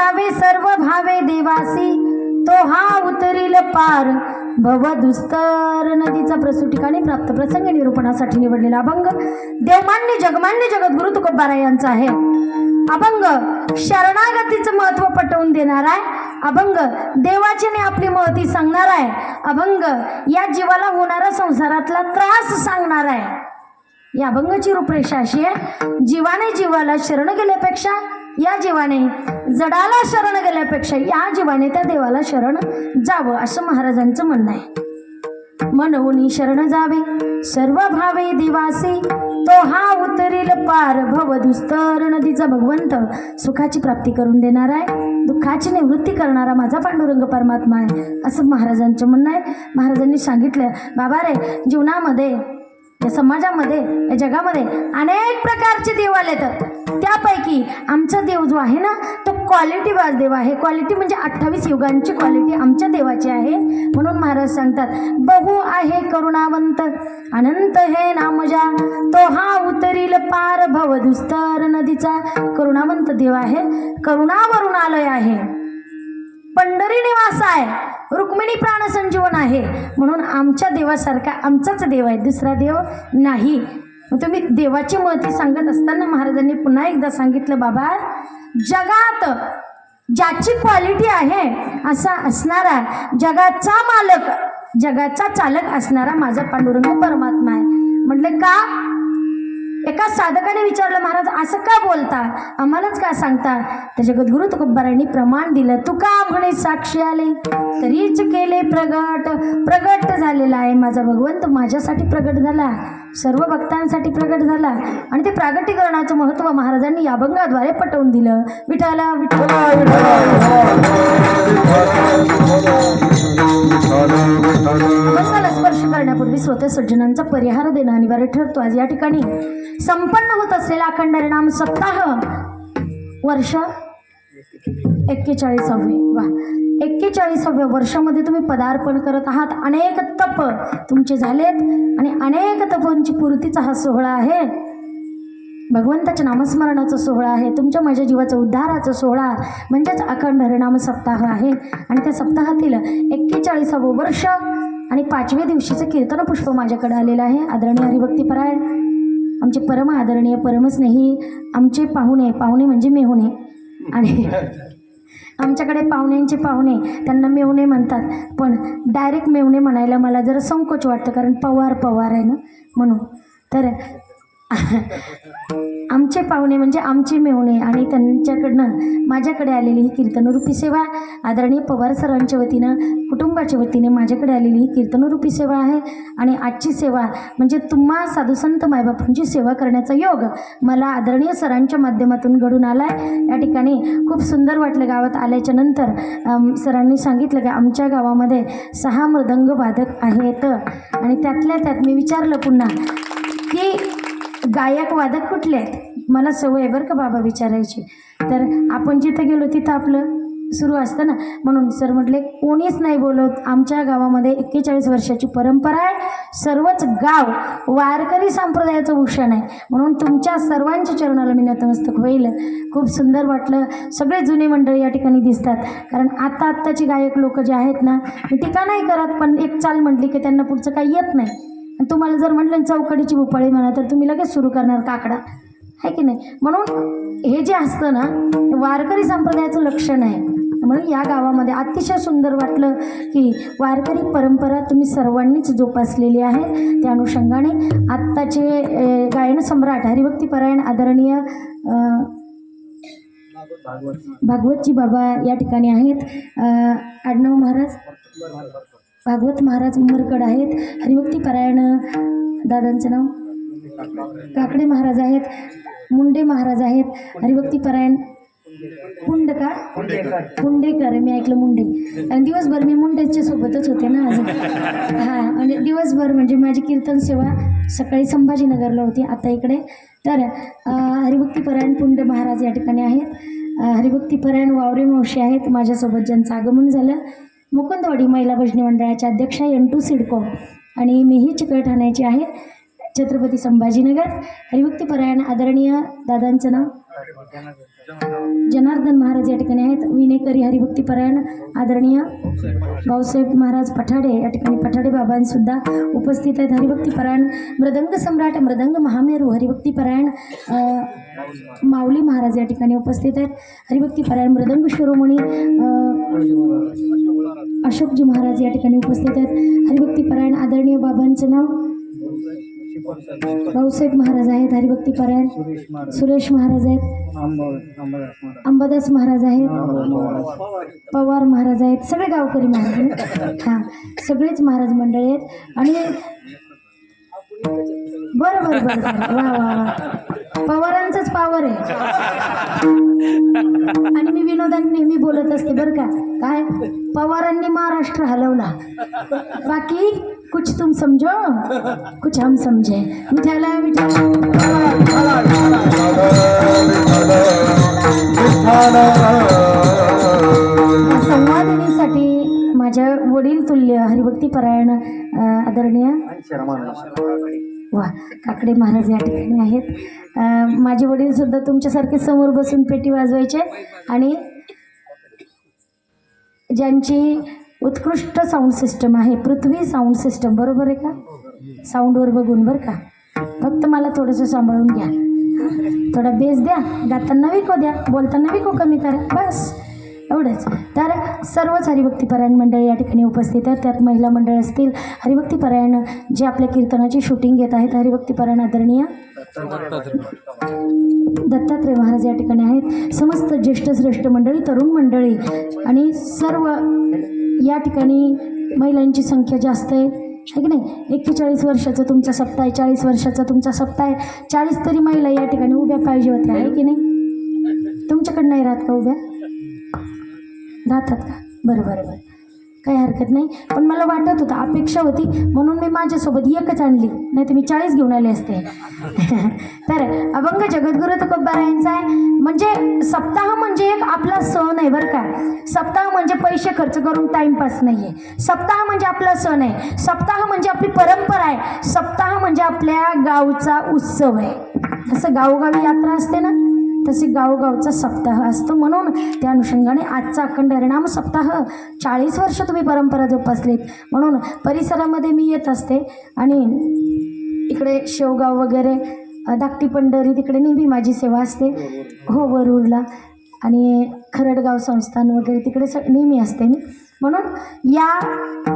जावे सर्व भावे देवासी, तो हा उतरील पार भवदुस्तर नदीचा प्रसूत ठिकाणी प्राप्त प्रसंग निरूपणासाठी निवडलेला अभंग देवमान्य जगमान्य जगद्गुरु तुकोबारा यांचा आहे. अभंग शरणागतीचं महत्व पटवून देणार आहे. अभंग देवाचीने आपली महती सांगणार आहे. अभंग या जीवाला होणारा संसारातला त्रास सांगणार आहे. या अभंगाची रूपरेषा अशी आहे, जीवाने जीवाला शरण गेल्यापेक्षा, या जीवाने जडाला शरण गेल्यापेक्षा या जीवाने त्या देवाला शरण जावं असं महाराजांचं म्हणणं आहे. मनवून शरण जावे सर्व भावे दिवासी, तो हा उतरील पार भवदुस्तर नदीचा भगवंत सुखाची प्राप्ती करून देणार आहे, दुःखाची निवृत्ती करणारा माझा पांडुरंग परमात्मा आहे असं महाराजांचं म्हणणं आहे. महाराजांनी सांगितलं, बाबा रे, जीवनामध्ये या समाजामध्ये या जगामध्ये अनेक प्रकारचे देव आलेत. त्यापैकी आमचा देव जो आहे ना तो क्वालिटी वाज देव आहे. क्वालिटी म्हणजे 28 युगांची क्वालिटी आमच्या देवाची आहे. म्हणून महाराज सांगतात, बहु आहे करुणावंत अनंत हे नामजा, तो हा उतरील पार भवदुस्तर नदीचा करुणावंत देव आहे. करुणावरून आलय आहे, पंढरी निवास आहे, रुक्मिणी प्राण संजीवन आहे. म्हणून आमच्या देवासारखा आमचाच देव आहे, दुसरा देव नाही. मग तुम्ही देवाची महती सांगत असताना महाराजांनी पुन्हा एकदा सांगितलं, बाबा जगात ज्याची क्वालिटी आहे असा असणारा जगाचा मालक, जगाचा चालक असणारा माझा पांडुरंग परमात्मा आहे. म्हटले का? एका साधकाने विचारलं, महाराज असं का बोलता, आम्हालाच का सांगता? तर जगद्गुरु तुकोबारायांनी प्रमाण दिलं, तुका म्हणे साक्षी आले तरीच केले प्रगट. प्रगट झालेला आहे माझा भगवंत, माझ्यासाठी प्रगट झाला, सर्व भक्तांसाठी प्रगट झाला. आणि ते प्रागटीकरणाचं महत्त्व महाराजांनी या अभंगाद्वारे पटवून दिलं. विठाला विठ्ठला मंगल स्पर्श करण्यापूर्वी श्रोते सज्जनांचा परिहार देणं अनिवार्य ठरतो. आज या ठिकाणी संपन्न होत असलेला अखंड हरिनाम सप्ताह वर्ष 41वे. वा, 41व्या वर्षामध्ये तुम्ही पदार्पण करत आहात. अनेक तप तुमचे झालेत आणि अनेक तपांची पूर्तीचा हा सोहळा आहे. भगवंताच्या नामस्मरणाचा सोहळा आहे. तुमच्या माझ्या जीवाचा उद्धाराचा सोहळा म्हणजेच अखंड हरिनाम सप्ताह आहे. आणि त्या सप्ताहातील 41वं वर्ष आणि 5व्या दिवशीचं कीर्तन पुष्प माझ्याकडे आलेलं आहे. आदरणीय हरिभक्तीपरायण आमचे परम आदरणीय परमस्नेही आमचे पाहुणे, पाहुणे म्हणजे मेहुणे, आणि आमच्याकडे पाहुण्यांचे पाहुणे त्यांना मेहुणे म्हणतात, पण डायरेक्ट मेहुणे म्हणायला मला जरा संकोच वाटतं, कारण पवार पवार आहे ना म्हणून. तर आमचे पाहुणे म्हणजे आमचे मेहुणे, आणि त्यांच्याकडनं माझ्याकडे आलेली ही कीर्तनरूपी सेवा आदरणीय पवार सरांच्या वतीनं कुटुंबाच्या वतीने माझ्याकडे आलेली ही कीर्तनरूपी सेवा आहे. आणि आजची सेवा म्हणजे तुम्हा साधुसंत मायबापांची सेवा करण्याचा योग मला आदरणीय सरांच्या माध्यमातून घडून आला आहे. या ठिकाणी खूप सुंदर वाटलं. गावात आल्याच्या नंतर सरांनी सांगितलं की आमच्या गावामध्ये 6 मृदंग वादक आहेत, आणि त्यातल्या त्यात मी विचारलं पुन्हा की गायक वादक कुठले आहेत. मला सवय आहे बरं का बाबा विचारायची. तर आपण जिथं गेलो तिथं आपलं सुरू असतं ना, म्हणून सर म्हटले कोणीच नाही बोलत. आमच्या गावामध्ये 41 वर्षाची परंपरा आहे. सर्वच गाव वारकरी संप्रदायाचं भूषण आहे. म्हणून तुमच्या सर्वांच्या चरणाला मी नतमस्तक होईल. खूप सुंदर वाटलं. सगळे जुने मंडळी या ठिकाणी दिसतात, कारण आत्ताची गायक लोक जे आहेत ना, मी टीका नाही करत, पण एक चाल म्हटली की त्यांना पुढचं काही येत नाही. तुम्हाला जर म्हटलं चौकडीची भोपाळी म्हणा तर तुम्ही लगेच सुरू करणार काकडा, आहे की नाही. म्हणून हे जे असतं ना वारकरी संप्रदायाचं लक्षण आहे. म्हणून या गावामध्ये अतिशय सुंदर वाटलं की वारकरी परंपरा तुम्ही सर्वांनीच जोपासलेली आहे. त्या अनुषंगाने आत्ताचे गायन सम्राट हरिभक्तीपरायण आदरणीय भागवतजी बाबा या ठिकाणी आहेत. आडनाव महाराज भागवत महाराज उमरकड आहेत. हरिभक्तीपरायण दादांचं नाव काकडे महाराज आहेत. मुंडे महाराज आहेत. हरिभक्तीपरायण पुंडेकर मी ऐकलं मुंडे, आणि दिवसभर मी मुंडेच्या सोबतच होते ना अजून. हां, म्हणजे दिवसभर म्हणजे माझी कीर्तन सेवा सकाळी संभाजीनगरला होती, आता इकडे. तर हरिभक्तीपरायण पुंडे महाराज या ठिकाणी आहेत. हरिभक्तीपरायण वावरे मावशी आहेत माझ्यासोबत, ज्यांचं आगमन झालं. मुकुंदवाडी महिला भजनी मंडळाच्या अध्यक्षा एन2 सिडको, आणि मीही चिकलठाण्याची आहे. छत्रपती संभाजीनगर. हरिभक्तीपरायण आदरणीय दादांचं नाव जनार्दन महाराज या ठिकाणी आहेत. विनेकरी हरिभक्तीपरायण आदरणीय भाऊसाहेब महाराज पठाडे या ठिकाणी पठाडे बाबांसुद्धा उपस्थित आहेत. हरिभक्तीपरायण मृदंग सम्राट मृदंग महामेरू हरिभक्तीपरायण माऊली महाराज या ठिकाणी उपस्थित आहेत. हरिभक्तीपरायण मृदंग शिरोमणी अशोकजी महाराज या ठिकाणी उपस्थित आहेत. हरिभक्तीपरायण आदरणीय बाबांचं नाव भाऊसाहेब महाराज आहेत. हरिभक्तीपरायण सुरेश महाराज आहेत. अंबादास महाराज आहेत. पवार महाराज आहेत. सगळे गावकरी महाराज आहेत. हां, सगळेच महाराज मंडळी आहेत. आणि बरं बरं बरं बरं वा वा वा, पवारांचंच पावर आहे. आणि मी विनोदाने नेहमी बोलत असते बरं का, काय पवारांनी महाराष्ट्र हलवला, बाकी कुछ तुम समझो कुछ हम समझे. मिठाला संवादिनीसाठी माझ्या वडील तुल्य हरिभक्तीपरायण आदरणीय वा काकडे महाराज या ठिकाणी आहेत. माझे वडील सुद्धा तुमच्यासारखे समोर बसून पेटी वाजवायचे आणि ज्यांची उत्कृष्ट साऊंड सिस्टम आहे, पृथ्वी साऊंड सिस्टम, बरोबर आहे का? साऊंडवर बघून बरं का, फक्त मला थोडंसं सांभाळून घ्या, थोडा बेस द्या, गाताना विको द्या, बोलताना विको कमी करा, बस एवढंच. तर सर्वच हरिभक्तीपरायण मंडळी या ठिकाणी उपस्थित आहेत. त्यात महिला मंडळ असतील, हरिभक्तीपरायण जे आपल्या कीर्तनाची शूटिंग घेत आहेत, हरिभक्तीपरायण आदरणीय दत्तात्रय महाराज या ठिकाणी आहेत. समस्त ज्येष्ठ श्रेष्ठ मंडळी, तरुण मंडळी आणि सर्व या ठिकाणी महिलांची संख्या जास्त आहे की नाही. 41 वर्षाचा तुमचा सप्ताह आहे, 40 वर्षाचा तुमचा सप्ताह आहे, 40 तरी महिला या ठिकाणी उभ्या पाहिजे होत्या आहे की नाही. तुमच्याकडे नाही राहत का उभ्या? राहतात का? बरं बरं बरं, काही हरकत नाही. पण मला वाटत होतं, अपेक्षा होती, म्हणून मी माझ्यासोबत एकच आणली, नाही तर मी 40 घेऊन आले असते. तर अभंग जगद्गुरु तुकोबारायांचा आहे. म्हणजे सप्ताह म्हणजे एक आपला सण आहे बरं का. सप्ताह म्हणजे पैसे खर्च करून टाइमपास नाही आहे. सप्ताह म्हणजे आपला सण आहे. सप्ताह म्हणजे आपली परंपरा आहे. सप्ताह म्हणजे आपल्या गावचा उत्सव आहे. जसं गावोगावी यात्रा असते ना, तसे गावोगावचा सप्ताह असतो. म्हणून त्या अनुषंगाने आजचा अखंड हरिनाम सप्ताह 40 वर्ष तुम्ही परंपरा जोपासलीत, म्हणून परिसरामध्ये मी येत असते. आणि इकडे शेवगाव वगैरे, धाकटी पंढरी, तिकडे नेहमी माझी सेवा असते. हो, वरूरला आणि खरडगाव संस्थान वगैरे तिकडे नेहमी असते मी. म्हणून या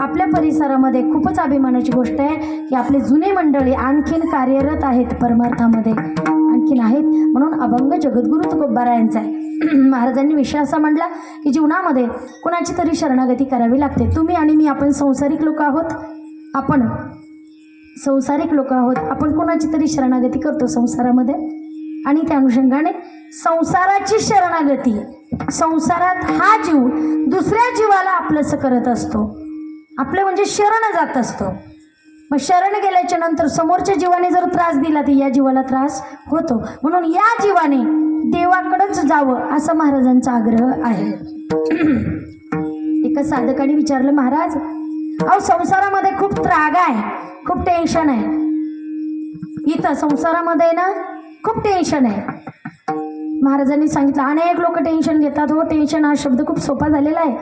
आपल्या परिसरामध्ये खूपच अभिमानाची गोष्ट आहे की आपले जुने मंडळी आणखीन कार्यरत आहेत, परमार्थामध्ये आणखीन आहेत. म्हणून अभंग जगद्गुरु तुकोबारायांचा आहे. महाराजांनी विषय असा मांडला की जीवनामध्ये कुणाची तरी शरणागती करावी लागते. तुम्ही आणि मी, आपण संसारिक लोक आहोत, आपण संसारिक लोक आहोत, आपण कोणाची तरी शरणागती करतो संसारामध्ये. आणि त्या अनुषंगाने संसाराची शरणागती, संसारात हा जीव दुसऱ्या जीवाला आपलंसं करत असतो, आपलं म्हणजे शरण जात असतो. मग शरण गेल्याच्या नंतर समोरच्या जीवाने जर त्रास दिला तर या जीवाला त्रास होतो. म्हणून या जीवाने देवाकडेच जावं असा महाराजांचा आग्रह आहे. एका साधकाने विचारलं, महाराज अहो संसारामध्ये खूप त्राग आहे, खूप टेन्शन आहे, इथं संसारामध्ये ना खूप टेन्शन आहे. महाराजांनी सांगितलं, अनेक लोक टेन्शन घेतात. हो, टेन्शन हा शब्द खूप सोपा झालेला आहे.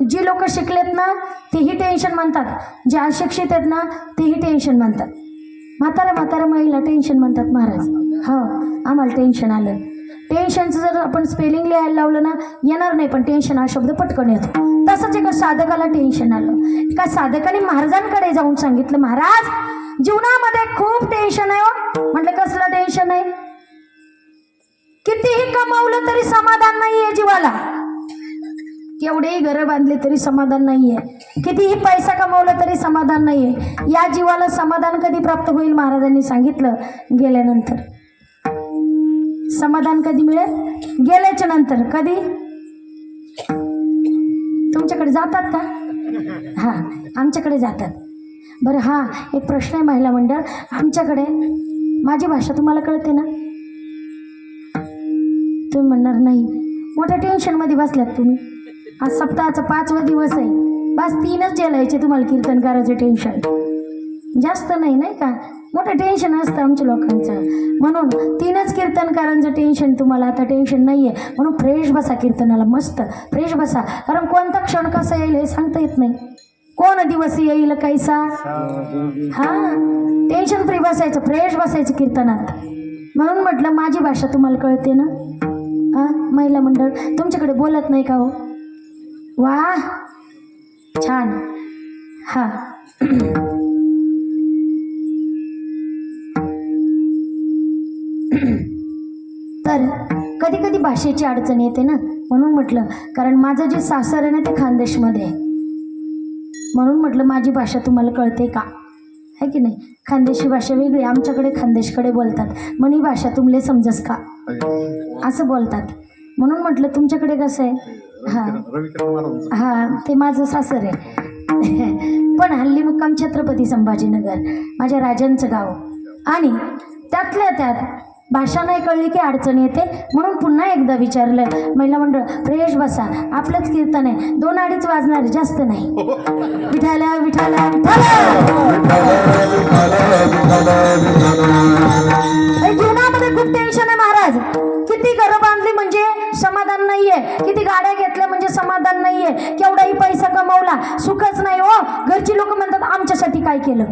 जी लोक शिकलेत ना तेही टेन्शन म्हणतात, जे अशिक्षित आहेत ना तेही टेन्शन म्हणतात. म्हातारा महिला टेन्शन म्हणतात. महाराज हो, आम्हाला टेन्शन आलं. टेन्शनचं जर आपण स्पेलिंग लिहायला लावलं ना येणार नाही, पण टेन्शन हा शब्द पटकन येतो. तसंच एका साधकाला टेन्शन आलं. एका साधकाने महाराजांकडे जाऊन सांगितलं, महाराज जीवनामध्ये खूप टेन्शन आहे हो. म्हटलं, कसलं टेन्शन आहे? कितीही कमावलं तरी समाधान नाहीये जीवाला. केवढेही घरं बांधले तरी समाधान नाहीये, कितीही पैसा कमावला तरी समाधान नाहीये. या जीवाला समाधान कधी प्राप्त होईल? महाराजांनी सांगितलं, गेल्यानंतर. समाधान कधी मिळेल? गेल्याच्या नंतर. कधी? तुमच्याकडे जातात का? हां, आमच्याकडे जातात. बरं, हां, एक प्रश्न आहे महिला मंडळ, आमच्याकडे माझी भाषा तुम्हाला कळते ना? तुम्ही म्हणणार नाही, मोठ्या टेन्शनमध्ये बसल्यात तुम्ही. आज सप्ताहाचा 5वा दिवस आहे, बस 3च जेलायचे तुम्हाला कीर्तनकाराचे टेन्शन. जास्त नाही, नाही का? मोठं टेन्शन असतं आमच्या लोकांचं. म्हणून 3च कीर्तनकारांचं टेन्शन, तुम्हाला आता टेन्शन नाही आहे. म्हणून फ्रेश बसा कीर्तनाला, मस्त फ्रेश बसा. कारण कोणता क्षण कसा येईल हे सांगता येत नाही. कोण दिवस येईल कैसा. हां, टेन्शन फ्री बसायचं, फ्रेश बसायचं कीर्तनात. म्हणून म्हटलं माझी भाषा तुम्हाला कळते ना. हां, महिला मंडळ तुमच्याकडे बोलत नाही का हो? वा, छान. हां, तर कधी कधी भाषेची अडचण येते ना. म्हणून म्हटलं, कारण माझं जे सासर आहे ना ते खानदेशमध्ये आहे. म्हणून म्हटलं माझी भाषा तुम्हाला कळते का, आहे की नाही? खानदेशी भाषा वेगळी, आमच्याकडे खानदेशकडे बोलतात. म्हण ही भाषा तुमले समजस का, असं बोलतात. म्हणून म्हटलं तुमच्याकडे कसं आहे. हां हां, ते माझं सासर आहे. पण हल्ली मुक्काम छत्रपती संभाजीनगर, माझ्या राजांचं गाव. आणि त्यातल्या त्यात भाषा नाही कळली की अडचण येते. म्हणून पुन्हा एकदा विचारलं, महिला मंडळ फ्रेश बसा, आपलंच कीर्तन आहे, 2-2.5 वाजणार, जास्त नाही. विठाला विठाला जीवनामध्ये खूप टेन्शन आहे महाराज. किती घरं बांधली म्हणजे समाधान नाहीये, किती गाड्या घेतल्या म्हणजे समाधान नाहीये, केवढाही पैसा कमवला सुखच नाही हो. घरची लोक म्हणतात आमच्यासाठी काय केलं.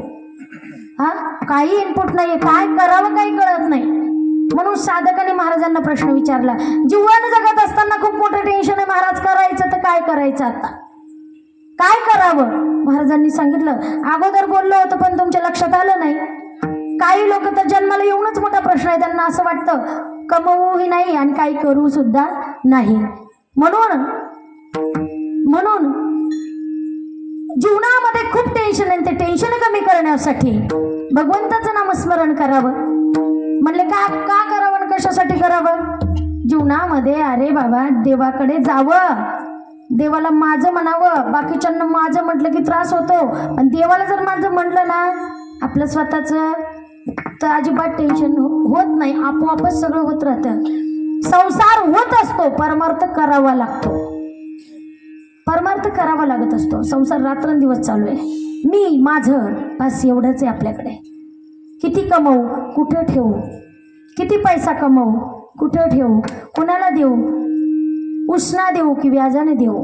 हा, काही इनपुट नाहीये, काय करावं काही कळत नाही. म्हणून साधकाने महाराजांना प्रश्न विचारला. जीवन जगत असताना खूप मोठं टेन्शन आहे महाराज, करायचं तर काय करायचं, आता काय करावं. महाराजांनी सांगितलं, अगोदर बोललो होतं पण तुमच्या लक्षात आलं नाही. काही लोक तर जन्माला येऊनच मोठा प्रश्न आहे, त्यांना असं वाटतं कमवूही नाही आणि काही करू सुद्धा नाही. म्हणून जीवनामध्ये खूप टेन्शन आहे. ते टेन्शन कमी करण्यासाठी भगवंताचं नामस्मरण करावं. म्हणले का करावं आणि कशासाठी करावं. जीवनामध्ये अरे बाबा देवाकडे जावं, देवाला माझं म्हणावं. बाकीच्यांना माझं म्हटलं की त्रास होतो, पण देवाला जर माझं म्हटलं ना आपलं स्वतःचं, तर अजिबात टेन्शन होत नाही. आपोआपच सगळं होत राहतं. संसार होत असतो, परमार्थ करावा लागतो. परमार्थ करावा लागत असतो. संसार रात्रंदिवस चालू आहे, मी माझं बस एवढंच आहे आपल्याकडे. किती कमवू, कुठं ठेवू, किती पैसा कमवू, कुठं ठेवू, कोणाला देऊ, उसना देऊ की व्याजाने देऊ,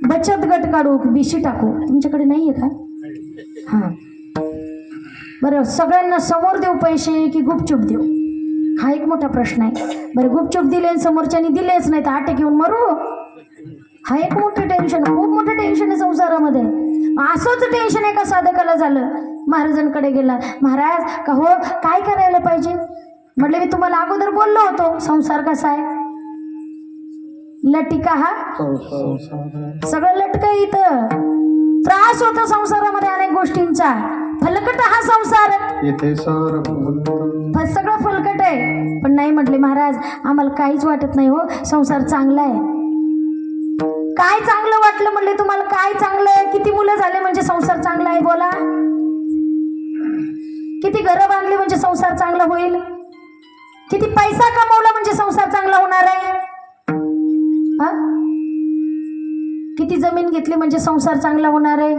बचत गट काढू की बिशी टाकू. तुमच्याकडे नाही आहे का? हां, बरं, सगळ्यांना समोर देऊ पैसे की गुपचूप देऊ, हा एक मोठा प्रश्न आहे. बरं, गुपचूप दिले आणि समोरच्यानी दिलेच नाही तर आटे घेऊन मरू, हा एक मोठं टेन्शन, खूप मोठं टेन्शन आहे संसारामध्ये. असंच टेन्शन एका साधकाला झालं. महाराजांकडे गेला, महाराज का हो काय करायला पाहिजे. म्हटलं मी तुम्हाला अगोदर बोललो होतो, संसार कसा आहे, लटिका हा सगळं लटक इथं. त्रास होतो संसारामध्ये अनेक गोष्टींचा. फलकट हा संसार, सगळं फलकट आहे. पण नाही म्हटले महाराज आम्हाला काहीच वाटत नाही हो, संसार चांगला आहे. काय चांगलं वाटलं म्हणले तुम्हाला, काय चांगलं आहे. किती मुलं झाले म्हणजे संसार चांगला आहे, बोला. किती घरं बांधली म्हणजे संसार चांगला होईल. किती पैसा कमवला म्हणजे संसार चांगला होणार आहे. हा, किती जमीन घेतली म्हणजे संसार चांगला होणार आहे.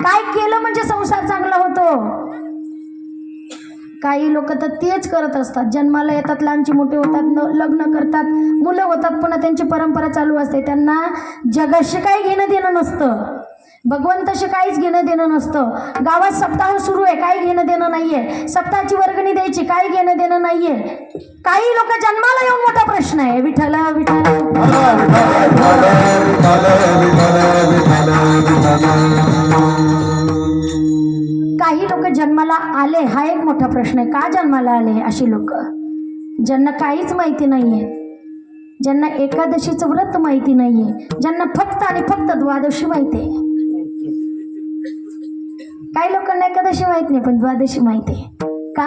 काय केलं म्हणजे संसार चांगला होतो. काही लोक तर तेच करत असतात, जन्माला येतात, लहानची मोठे होतात, लग्न करतात, मुलं होतात, पुन्हा त्यांची परंपरा चालू असते. त्यांना जगाशी काही घेणं देणं नसतं, भगवंताशी काहीच घेणं देणं नसतं. गावात सप्ताह सुरू आहे, काही घेणं देणं नाहीये. सप्ताहाची वर्गणी द्यायची, काही घेणं देणं नाहीये. काही लोक जन्माला येऊन मोठा प्रश्न आहे, विठ्ठल विठ्ठल. काही लोक जन्माला आले, हा एक मोठा प्रश्न आहे. का जन्माला आले अशी लोक, ज्यांना काहीच माहिती नाहीये, ज्यांना एकादशीचं व्रत माहिती नाहीये, ज्यांना फक्त आणि फक्त द्वादशी माहिती आहे. काही लोकांना एकादशी माहित नाही पण द्वादशी माहिती आहे. का,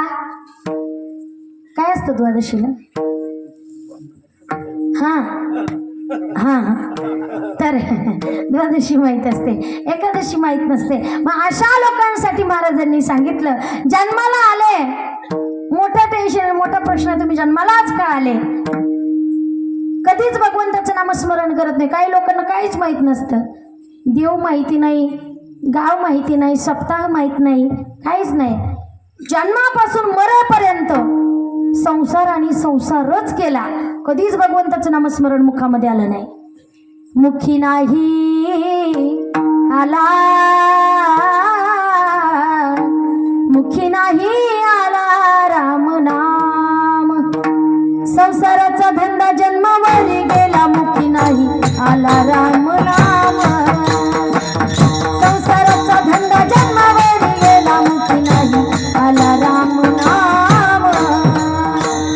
काय असतं द्वादशीला. हां हां, तर द्वादशी माहीत असते, एकादशी माहीत नसते. मग अशा लोकांसाठी महाराजांनी सांगितलं, जन्माला आले मोठं टेन्शन, मोठा प्रश्न, तुम्ही जन्मालाच का आले. कधीच भगवंताचं नामस्मरण करत नाही. काही लोकांना काहीच माहीत नसतं, देव माहिती नाही, गाव माहिती नाही, सप्ताह माहित नाही, काहीच नाही. जन्मापासून मरेपर्यंत संसार आणि संसारच केला. कधीच भगवंताचं नामस्मरण मुखामध्ये आलं नाही. मुखी नाही आला, मुखी नाही आला राम नाम. संसाराचा धंदा जन्मावरी गेला, मुखी नाही आला राम नाम. संसाराचा धंदा जन्मावरी गेला, मुखी नाही आला राम नाम.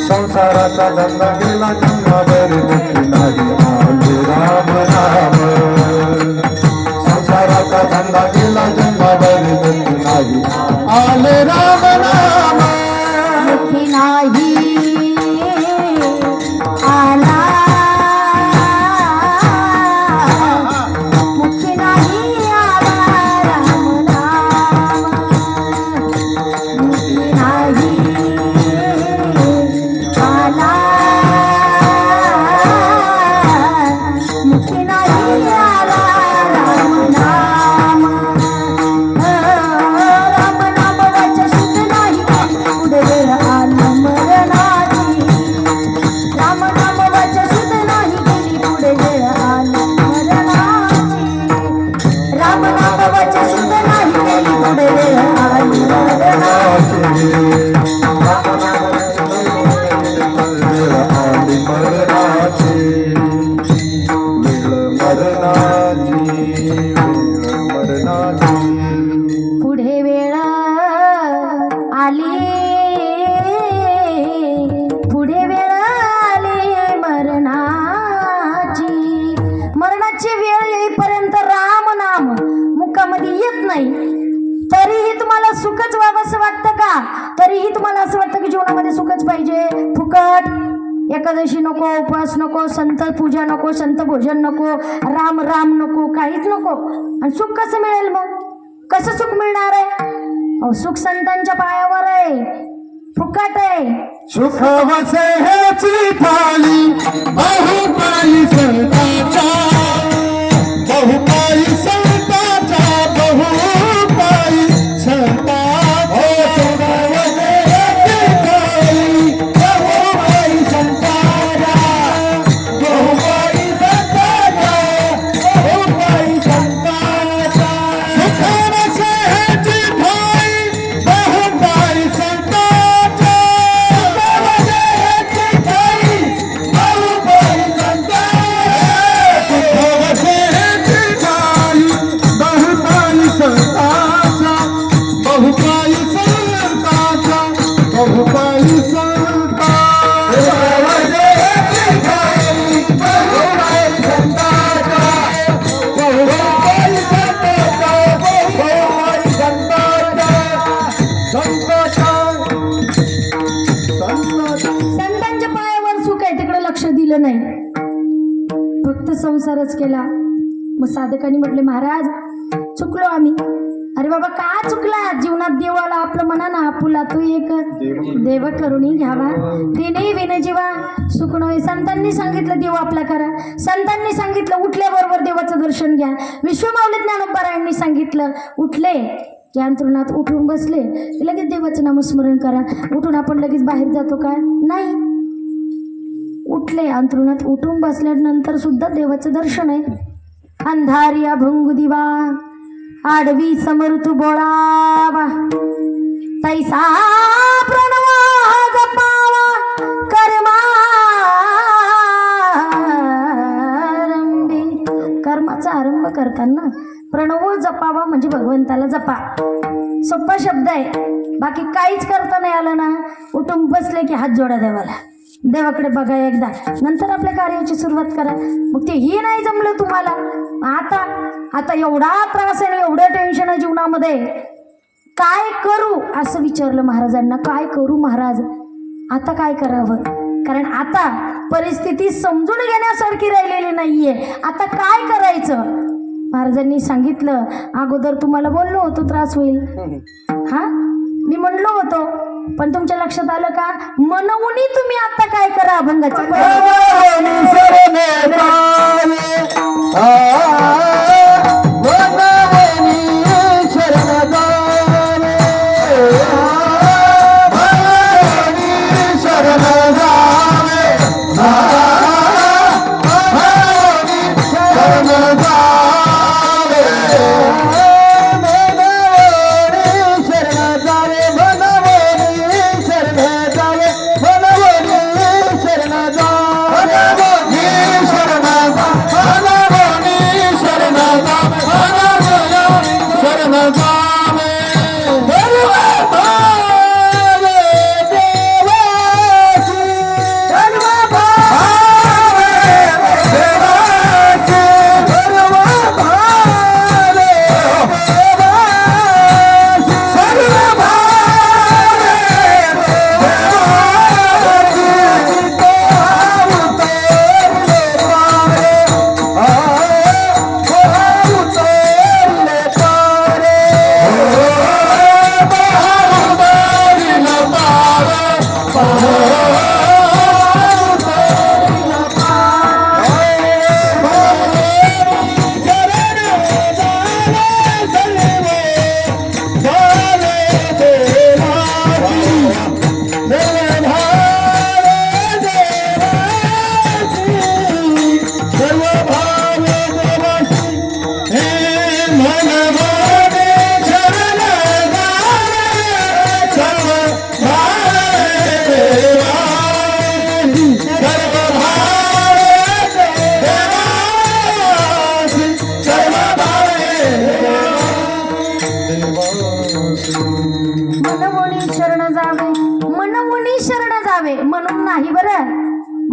संसाराचा धंदा गेला जन्मावरी, मुक्ती नाही आले राम नाम. संसाराचा धंदा गेला जन्मावरी, मुक्ती नाही आले राम नाम. मुखी नाही आला, मुखी नाही आला राम नाम. मुखी नाही आला, मुखी नाही आला राम नाम. राम नाम वाचा शुद्ध नाही, पुढे वेळ आली मरणाची. राम नाम वाचा शुद्ध नाही, गेली पुढे वेळ आली मरणाची. राम नाम वाचा शुद्ध नाही, गेली पुढे वेळ आली मरणाची. आली मरणाची, वेळ मरणाची, वेळ मरणाची. पुढे वेळ आली, पुढे वेळ आली मरणाची. मरणाची वेळ येईपर्यंत राम नाम मुखामध्ये येत नाही. तरीही तुम्हाला सुखच व्हावंसं वाटतं का? तरीही तुम्हाला असं वाटतं की जीवनामध्ये सुखच पाहिजे, फुकट एकादशी नको, उपवास नको, संत पूजा नको, संत भोजन नको, राम राम नको, काहीच नको. आणि सुख कसं मिळेल मग? कसं सुख मिळणार आहे? अहो सुख संतांच्या पायावर आहे, फुकट आहे. सुख वसे ह्याची थाळी, बहुपायी संताचा, बहुपायी संताचा, बहुपायी संताचा. सुख वसे ह्याची थाळी, बहुपायी संताचा, बहुपायी संताचा, बहुपायी संताचा. सुख वसे ह्याची थाळी, बहुपायी संताचा, संतांच्या पायावर सुख आहे, तिकडे लक्ष दिलं नाही, फक्त संसारच केला. मग साधकांनी म्हटले, महाराज चुकलो आम्ही. अरे बाबा का चुकला? जीवनात देवाला आपलं म्हणा ना, आपुला तो एक देव करुणी घ्यावा, तिने विनजीवा सुख नव्हे. संतांनी सांगितलं देव आपला करा, संतांनी सांगितलं उठल्याबरोबर देवाचं दर्शन घ्या. विश्वमाऊली ज्ञानोबारायांनी सांगितलं उठले की अंथरुणात उठून बसले की लगेच देवाचं नामस्मरण करा. उठून आपण लगेच बाहेर जातो का? नाही. उठले अंथरुणात उठून बसल्यानंतर सुद्धा देवाचं दर्शन आहे. अंधारी अभंग दिवा आडवी समृतू बोळावा, तैसा प्रणव जपावा कर्माचा आरंभ करताना प्रणव जपावा म्हणजे भगवंताला जपा. सोपा शब्द आहे, बाकी काहीच करता नाही आलं ना, उठून बसले की हात जोडा देवाला, देवाकडे बघा एकदा, नंतर आपल्या कार्याची सुरुवात करा. मग तेही नाही जमलं तुम्हाला, आता एवढा त्रास आहे, एवढं टेन्शन आहे जीवनामध्ये, काय करू असं विचारलं महाराजांना. काय करू महाराज? आता काय करावं? कारण आता परिस्थिती समजून घेण्यासारखी राहिलेली नाहीये. आता काय करायचं? महाराजांनी सांगितलं, अगोदर तुम्हाला बोललो होतो त्रास होईल, हा मी म्हणलो होतो, पण तुमच्या लक्षात आलं का? मनवून तुम्ही आता काय करा? अभंगाचं मनवणी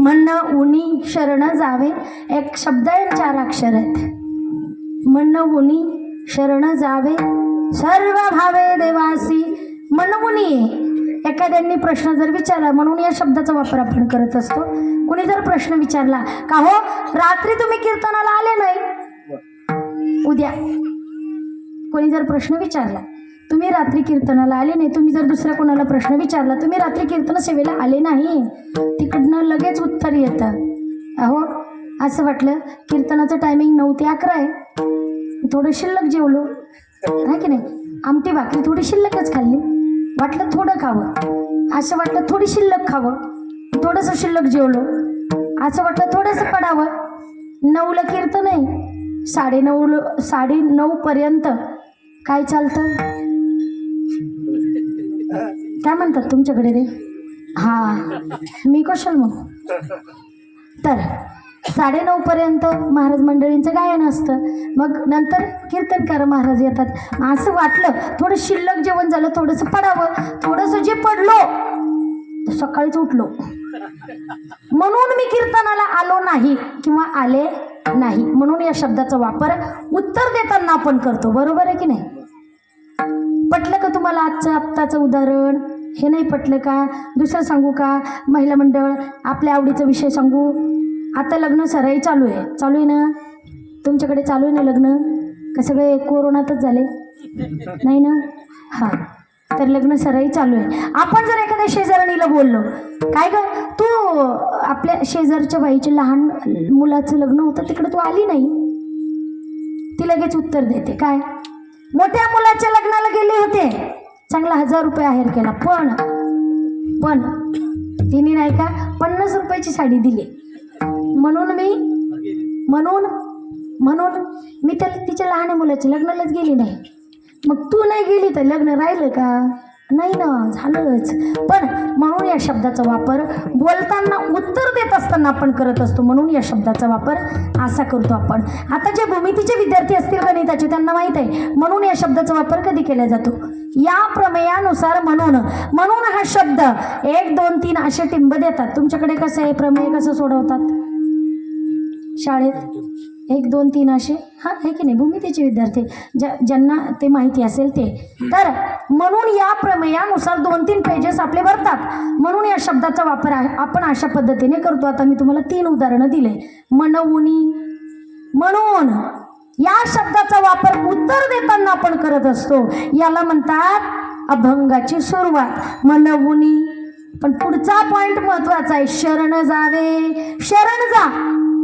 म्हणणं उनी शरण जावे, एक शब्द आहे आणि 4 अक्षर आहेत. म्हणणं उनी शरण जावे सर्व भावे देवासी. म्हणणं उनी एखाद्यांनी प्रश्न जर विचारला म्हणून या शब्दाचा वापर आपण करत असतो. कुणी जर प्रश्न विचारला का हो रात्री तुम्ही कीर्तनाला आले नाही, उद्या कोणी जर प्रश्न विचारला तुम्ही रात्री कीर्तनाला आले नाही, तुम्ही जर दुसऱ्या कोणाला प्रश्न विचारला तुम्ही रात्री कीर्तन सेवेला आले नाही, तिकडनं लगेच उत्तर येतं अहो असं वाटलं कीर्तनाचं टायमिंग 9 ते 11 आहे, थोडं शिल्लक जेवलो आहे की नाही, आमटी भाकरी थोडी शिल्लकच खाल्ली, वाटलं थोडं खावं, असं वाटलं थोडी शिल्लक खावं, थोडंसं शिल्लक जेवलो, असं वाटलं थोडंसं पडावं. 9ला कीर्तन आहे, 9:30 पर्यंत काय चालतं काय म्हणतात तुमच्याकडे रे? हां मी कशाल मग. तर 9:30 पर्यंत महाराज मंडळींचं गायन असतं, मग नंतर कीर्तनकार महाराज येतात. असं वाटलं थोडं शिल्लक जेवण झालं, थोडंसं पडावं, थोडंसं जे पडलो सकाळीच उठलो म्हणून मी कीर्तनाला आलो नाही किंवा आले नाही, म्हणून या शब्दाचा वापर उत्तर देताना आपण करतो. बरोबर आहे की नाही? पटलं का तुम्हाला आत्ताचं उदाहरण? हे नाही पटलं का? दुसरं सांगू का? महिला मंडळ आपल्या आवडीचा विषय सांगू. आता लग्न सराई चालू आहे ना तुमच्याकडे? चालू आहे ना लग्न? का सगळे कोरोनातच झाले नाही ना? हां तर लग्न सराई चालू आहे. आपण जर एखाद्या शेजारणीला बोललो काय ग तू आपल्या शेजारच्या बाईचे लहान मुलाचं लग्न होतं तिकडे तू आली नाही, ती लगेच उत्तर देते काय मोठ्या मुलाच्या लग्नाला गेले होते, चांगला 1000 रुपये आहेर केला, पण तिने नाही का 50 रुपयाची साडी दिली म्हणून मी तिच्या लहान मुलाच्या लग्नालाच गेली नाही. मग तू नाही गेली तर लग्न राहिलं का? नाही ना, झालंच. पण म्हणून या शब्दाचा वापर बोलताना उत्तर देत असताना आपण करत असतो, म्हणून या शब्दाचा वापर असा करतो आपण. आता जे भूमितीचे विद्यार्थी असतील गणिताचे त्यांना माहीत आहे म्हणून या शब्दाचा वापर कधी केला जातो. या प्रमेयानुसार म्हणून हा शब्द 1 2 3 असे टिंब देतात. तुमच्याकडे कसं आहे प्रमेय कसं सोडवतात शाळेत? 1 2 3 असे हां आहे की नाही? भूमितीचे विद्यार्थी ज्यांना ते माहिती असेल ते. तर म्हणून या प्रमेयानुसार 2-3 पेजेस आपले भरतात, म्हणून या शब्दाचा वापर आपण अशा पद्धतीने करतो. आता मी तुम्हाला 3 उदाहरणं दिले. म्हणून या शब्दाचा वापर उत्तर देताना आपण करत असतो, याला म्हणतात अभंगाची सुरुवात. म्हणून पण पुढचा पॉइंट महत्वाचा आहे, शरण जावे. शरण जा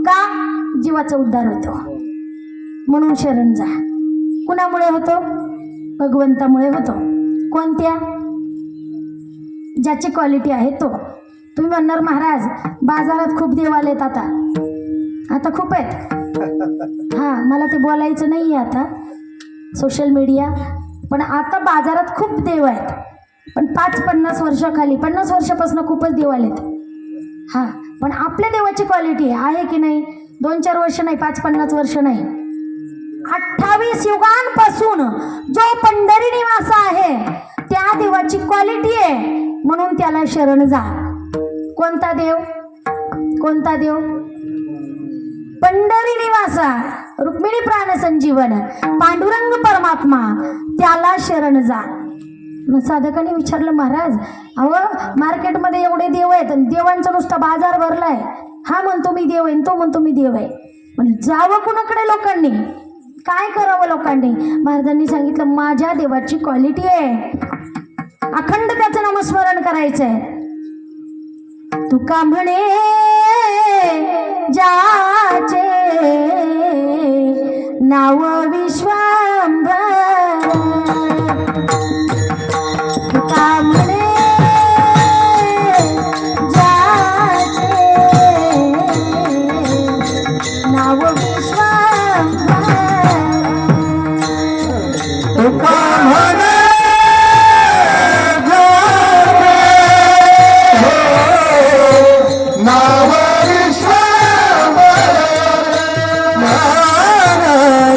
का? जीवाचा उद्धार होतो म्हणून शरण जा. कुणामुळे होतो? भगवंतामुळे होतो. कोणत्या? ज्याची क्वालिटी आहे तो. तुम्ही म्हणणार महाराज बाजारात खूप देव आलेत, आता खूप आहेत. हां मला ते बोलायचं नाही आहे आता सोशल मीडिया, पण आता बाजारात खूप देव आहेत, पण 5-50 वर्षाखाली 50 वर्षापासून खूपच देव आलेत. हां पण आपल्या देवाची क्वालिटी आहे की नाही? 2-4 वर्ष नाही, 5-50 वर्ष नाही, 28 युगांपासून जो पंढरी निवास आहे त्या देवाची क्वालिटी आहे, म्हणून त्याला शरण जा. कोणता देव? पंढरी निवासा, रुक्मिणी प्राण संजीवन, पांडुरंग परमात्मा, त्याला शरण जा. साधकाने विचारलं महाराज अहो मार्केटमध्ये एवढे देव आहेत आणि देवांचा नुसता बाजार भरलाय, हा म्हणतो मी देव आहे तो म्हणतो मी देव आहे, पण जावं कुणाकडे लोकांनी? काय करावं लोकांनी? महाराजांनी सांगितलं माझ्या देवाची क्वालिटी आहे, अखंड त्याचं नामस्मरण करायचंय. तुका म्हणे ज्याचे नाव विश्वांभर, तुका म्हणे ज्याचे नाव विश्वांभर, तुका म्हणे नाव विश्वांभर,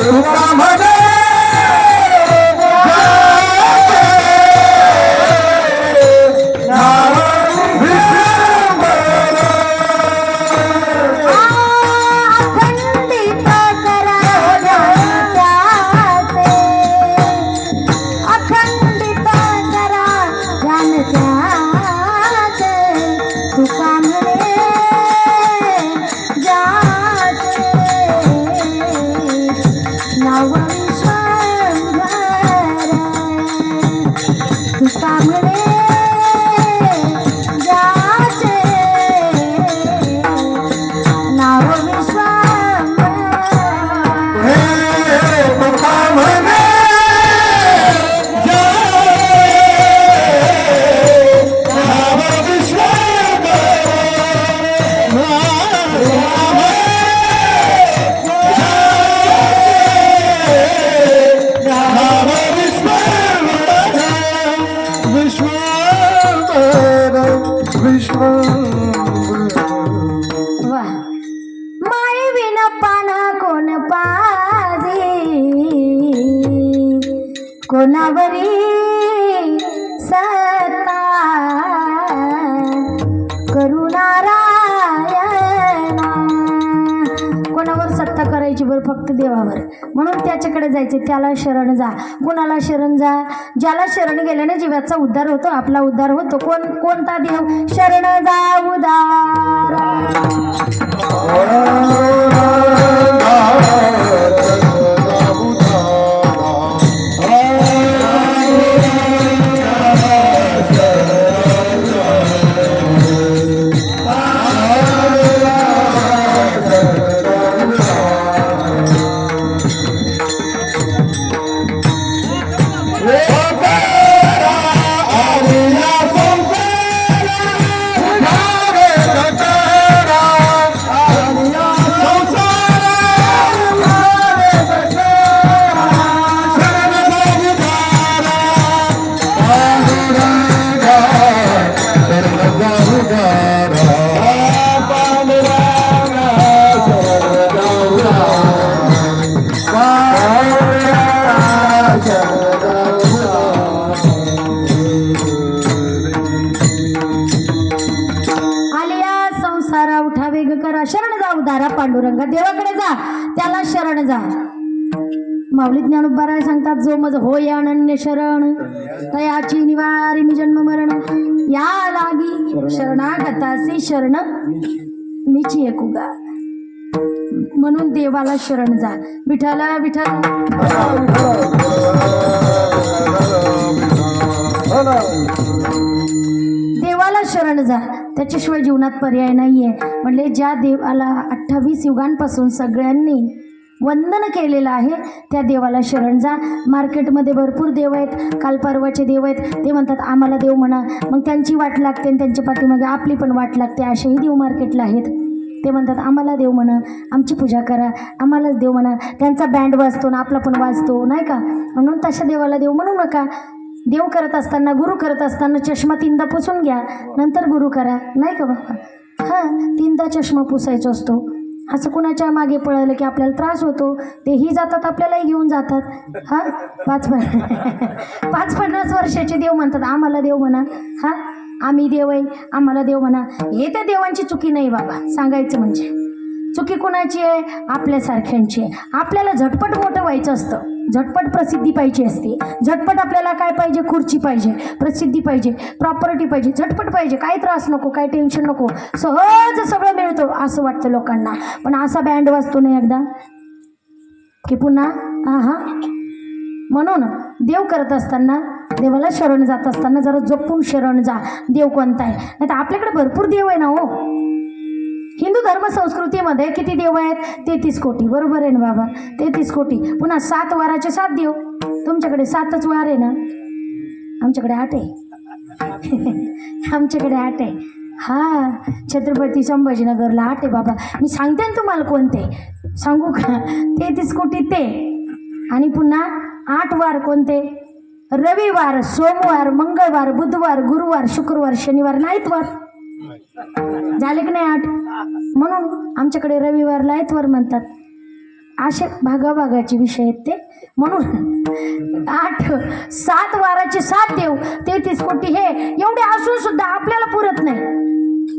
तुका म्हणे कोणावरी सत्ता करुणारायणा. कोणावर सत्ता करायची बरं? फक्त देवावर. म्हणून त्याच्याकडे जायचे. त्याला शरण जा. कोणाला शरण जा? ज्याला शरण गेल्याने जीवाचा उद्धार होतो, आपला उद्धार होतो. कोणता देव? शरण जा उदार. उधारा पांडुरंगा. देवाकडे जा, त्याला शरण जा. माऊली ज्ञानोबा सांगतात, जो मज होय अनन्य शरण तयाची निवारी मी जन्म मरण. या लागी शरणागतासी शरण मीची एकुगा. म्हणून देवाला शरण जा. विठाला विठ्ठल देवाला शरण जा. त्याच्याशिवाय जीवनात पर्याय नाहीये. म्हणजे ज्या देवाला 28 युगांपासून सगळ्यांनी वंदन केलेलं आहे त्या देवाला शरण जा. मार्केटमध्ये भरपूर देव आहेत, काल परवाचे देव आहेत. ते म्हणतात आम्हाला देव म्हणा. मग त्यांची वाट लागते आणि त्यांच्या पाठीमागे आपली पण वाट लागते. असेही देव मार्केटला आहेत. ते म्हणतात आम्हाला देव म्हणा, आमची पूजा करा, आम्हालाच देव म्हणा. त्यांचा बँड वाजतो ना आपला पण वाजतो, नाही का? म्हणून तशा देवाला देव म्हणू नका. देव करत असताना, गुरु करत असताना चष्मा 3दा पुसून घ्या, नंतर गुरु करा, नाही का बाबा? हां, 3दा चष्मा पुसायचा असतो. असं कुणाच्या मागे पळालं की आपल्याला त्रास होतो. तेही जातात, आपल्यालाही घेऊन जातात. हां, 5-50 वर्षाचे देव म्हणतात आम्हाला देव म्हणा. हां, आम्ही देव आहे, आम्हाला देव म्हणा. हे त्या देवांची चुकी नाही बाबा. सांगायचं म्हणजे चुकी कुणाची आहे? आपल्यासारख्यांची आहे. आपल्याला झटपट मोठं व्हायचं असतं, झटपट प्रसिद्धी पाहिजे असते. झटपट आपल्याला काय पाहिजे? खुर्ची पाहिजे, प्रसिद्धी पाहिजे, प्रॉपर्टी पाहिजे, झटपट पाहिजे. काही त्रास नको, काही टेन्शन नको, सहज सगळं मिळतं असं वाटतं लोकांना. पण असा बँड वाजतो नाही एकदा की पुन्हा हां. म्हणून देव करत असताना, देवाला शरण जात असताना जरा जपून शरण जा. देव कोणता आहे? नाही तर आपल्याकडे भरपूर देव आहे ना हो. हिंदू धर्म संस्कृतीमध्ये किती देव आहेत? 33 कोटी. बरोबर आहे ना बाबा? 33 कोटी. पुन्हा 7 वाराचे 7 देव. तुमच्याकडे 7च वार आहे ना? आमच्याकडे 8 आहे. आमच्याकडे 8 आहे. हां, छत्रपती संभाजीनगरला 8 आहे बाबा. मी सांगते ना तुम्हाला कोणते सांगू का? 33 कोटी ते. आणि पुन्हा 8 वार कोणते? रविवार, सोमवार, मंगळवार, बुधवार, गुरुवार, शुक्रवार, शनिवार, नाईतवार. झाले की नाही 8? म्हणून आमच्याकडे रविवारला आयतवार म्हणतात. असे भागाभागाचे विषय आहेत ते. म्हणून 7 वाराचे 7 देव, 33 कोटी. हे एवढे असून सुद्धा आपल्याला पुरत नाही.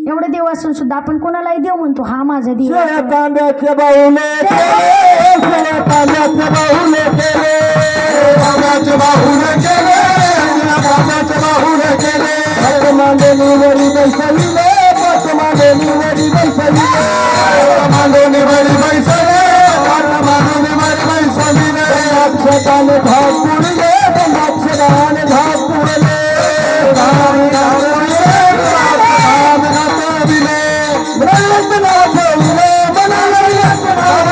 एवढे देव असून सुद्धा आपण कोणालाही देव म्हणतो. हा माझा देव. तांब्याचे बाहुले केले, तांब्याचे बाहुले केले, तांब्याचे बाहुले केले, तांब्याचे बाहुले केले. मांडणी वरी बैसविले, मांडणी वरी बैसविले, मांडणी वरी बैसविले, मांडणी वरी बैसविले. अक्षताने धाव पुरले, अक्षताने धाव पुरले, धाव धावले, धाव नाचविले, रंगत नाचविले, मनाला